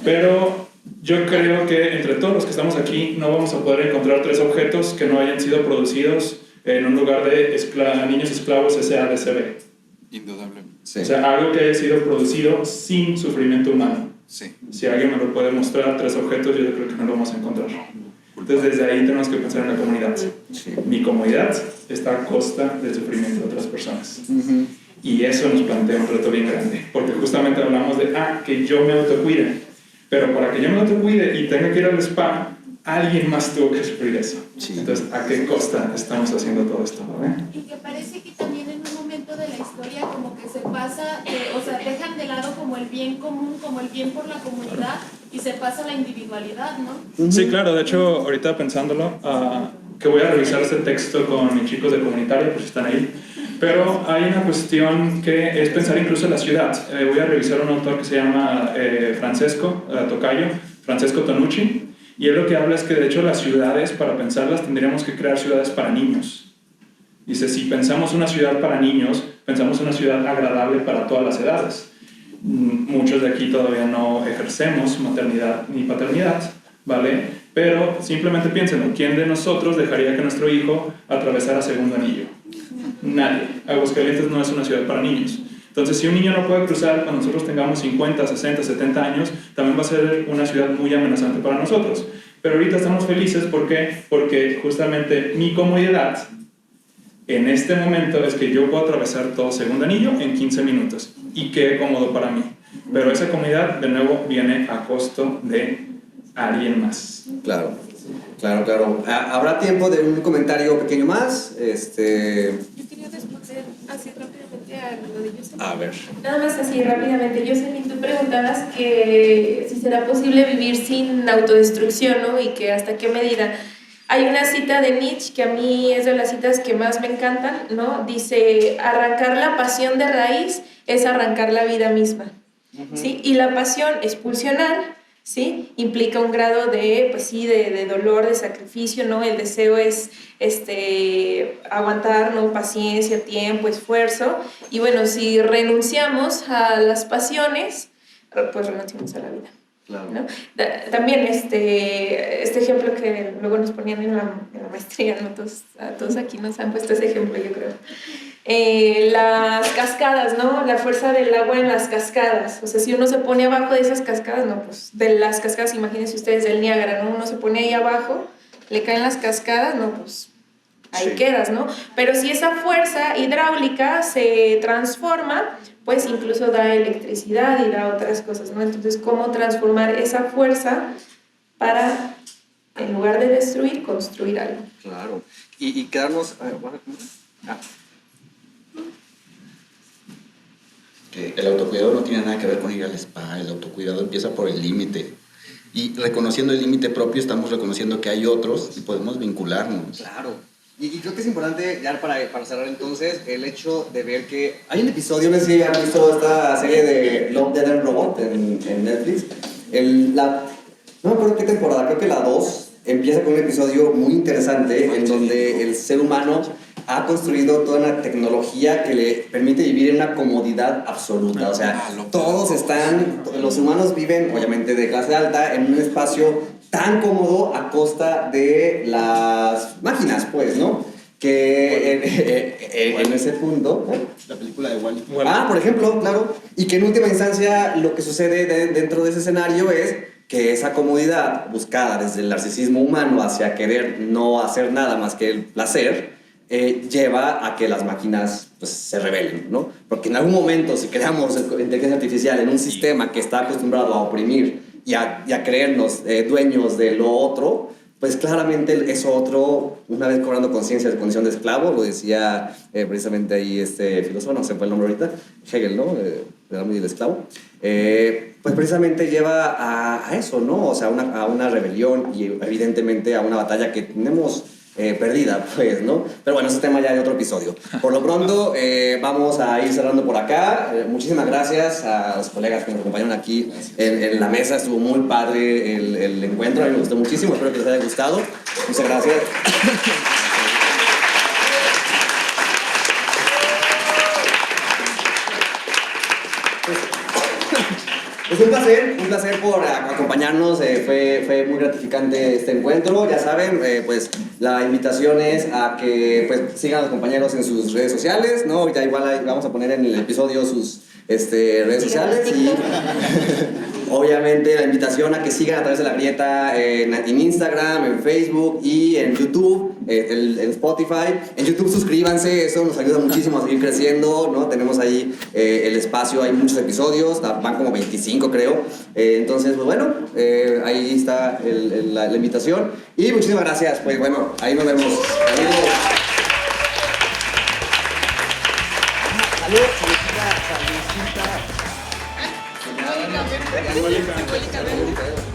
pero yo creo que entre todos los que estamos aquí no vamos a poder encontrar 3 objetos que no hayan sido producidos en un lugar de niños esclavos SADCB. Indudablemente. Sí. O sea, algo que haya sido producido sin sufrimiento humano. Sí. Si alguien me lo puede mostrar 3 objetos, yo creo que no lo vamos a encontrar. Entonces desde ahí tenemos que pensar en la comunidad. Sí. Mi comunidad está a costa del sufrimiento de otras personas. Y eso nos plantea un reto bien grande, porque justamente hablamos de, que yo me autocuide, pero para que yo me autocuide y tenga que ir al spa, alguien más tuvo que sufrir eso. Sí. Entonces, ¿a qué costa estamos haciendo todo esto? Y que parece que también en un momento de la historia historia como que se pasa, o sea, dejan de lado como el bien común, como el bien por la comunidad y se pasa a la individualidad, ¿no? Sí, claro, de hecho, ahorita pensándolo, que voy a revisar este texto con mis chicos de comunitaria, pues están ahí. Pero hay una cuestión que es pensar incluso en la ciudad. Voy a revisar un autor que se llama Francesco Tocayo, Francesco Tonucci, y él lo que habla es que de hecho las ciudades, para pensarlas, tendríamos que crear ciudades para niños. Dice, si pensamos una ciudad para niños, pensamos una ciudad agradable para todas las edades. Muchos de aquí todavía no ejercemos maternidad ni paternidad, ¿vale? Pero simplemente piensen, ¿quién de nosotros dejaría que nuestro hijo atravesara segundo anillo? Nadie. Aguascalientes no es una ciudad para niños. Entonces, si un niño no puede cruzar cuando nosotros tengamos 50, 60, 70 años, también va a ser una ciudad muy amenazante para nosotros. Pero ahorita estamos felices, ¿por qué? Porque justamente mi comodidad en este momento es que yo puedo atravesar todo segundo anillo en 15 minutos. Y qué cómodo para mí. Pero esa comodidad, de nuevo, viene a costo de alguien más. Claro, claro, claro. ¿Habrá tiempo de un comentario pequeño más? Yo quería responder así rápidamente a lo de Jocelyn. A ver. Nada más así rápidamente. Jocelyn, tú preguntabas que si será posible vivir sin autodestrucción, ¿no? Y que hasta qué medida. Hay una cita de Nietzsche que a mí es de las citas que más me encantan, ¿no? Dice, arrancar la pasión de raíz es arrancar la vida misma, ¿sí? Y la pasión es pulsional, ¿sí? Implica un grado de, pues sí, de dolor, de sacrificio, ¿no? El deseo es aguantar, ¿no? Paciencia, tiempo, esfuerzo. Y bueno, si renunciamos a las pasiones, pues renunciamos a la vida. Claro. ¿No? También este ejemplo que luego nos ponían en la maestría, ¿no? A todos aquí nos han puesto ese ejemplo, yo creo. Las cascadas, ¿no? La fuerza del agua en las cascadas. O sea, si uno se pone abajo de esas cascadas, no, pues de las cascadas, imagínense ustedes del Niágara, ¿no? Uno se pone ahí abajo, le caen las cascadas, no, pues ahí quedas, ¿no? Pero si esa fuerza hidráulica se transforma, pues incluso da electricidad y da otras cosas, ¿no? Entonces, ¿cómo transformar esa fuerza para, en lugar de destruir, construir algo? Claro. Y quedarnos... El autocuidado no tiene nada que ver con ir al spa. El autocuidado empieza por el límite. Y reconociendo el límite propio, estamos reconociendo que hay otros y podemos vincularnos. Claro. Y creo que es importante, ya para cerrar entonces, el hecho de ver que hay un episodio, no sé si han visto esta serie de Love, Death and Robot en Netflix. No me acuerdo qué temporada, creo que la 2 empieza con un episodio muy interesante en donde el ser humano ha construido toda una tecnología que le permite vivir en una comodidad absoluta. O sea, los humanos viven, obviamente de clase alta, en un espacio tan cómodo a costa de las máquinas, pues, ¿no? Que en ese punto... La película de Wall-E. Por ejemplo, claro. Y que en última instancia lo que sucede dentro de ese escenario es que esa comodidad buscada desde el narcisismo humano hacia querer no hacer nada más que el placer, lleva a que las máquinas pues, se rebelen, ¿no? Porque en algún momento, si creamos inteligencia artificial en un sistema que está acostumbrado a oprimir y a creernos dueños de lo otro, pues claramente eso otro, una vez cobrando conciencia de condición de esclavo, lo decía precisamente ahí este filósofo, no sé fue el nombre ahorita, Hegel, ¿no? Era muy del esclavo. Pues precisamente lleva a eso, ¿no? O sea, a una rebelión y evidentemente a una batalla que tenemos perdida, pues, ¿no? Pero bueno, ese tema ya de otro episodio. Por lo pronto, vamos a ir cerrando por acá. Muchísimas gracias a los colegas que nos acompañaron aquí en la mesa. Estuvo muy padre el encuentro, a mí me gustó muchísimo, espero que les haya gustado. Muchas gracias. Pues un placer por acompañarnos, fue muy gratificante este encuentro, ya saben, pues la invitación es a que pues, sigan a los compañeros en sus redes sociales, ¿no? Ya igual vamos a poner en el episodio sus redes sociales y obviamente la invitación a que sigan a través de La Grieta en Instagram, en Facebook y en YouTube, en Spotify. En YouTube suscríbanse, eso nos ayuda muchísimo a seguir creciendo, ¿no? Tenemos ahí el espacio, hay muchos episodios, van como 25 creo. Entonces, pues bueno, ahí está la invitación y muchísimas gracias. Pues bueno, ahí nos vemos. Adiós. Salud, saludcita, saludcita. Simbólicamente.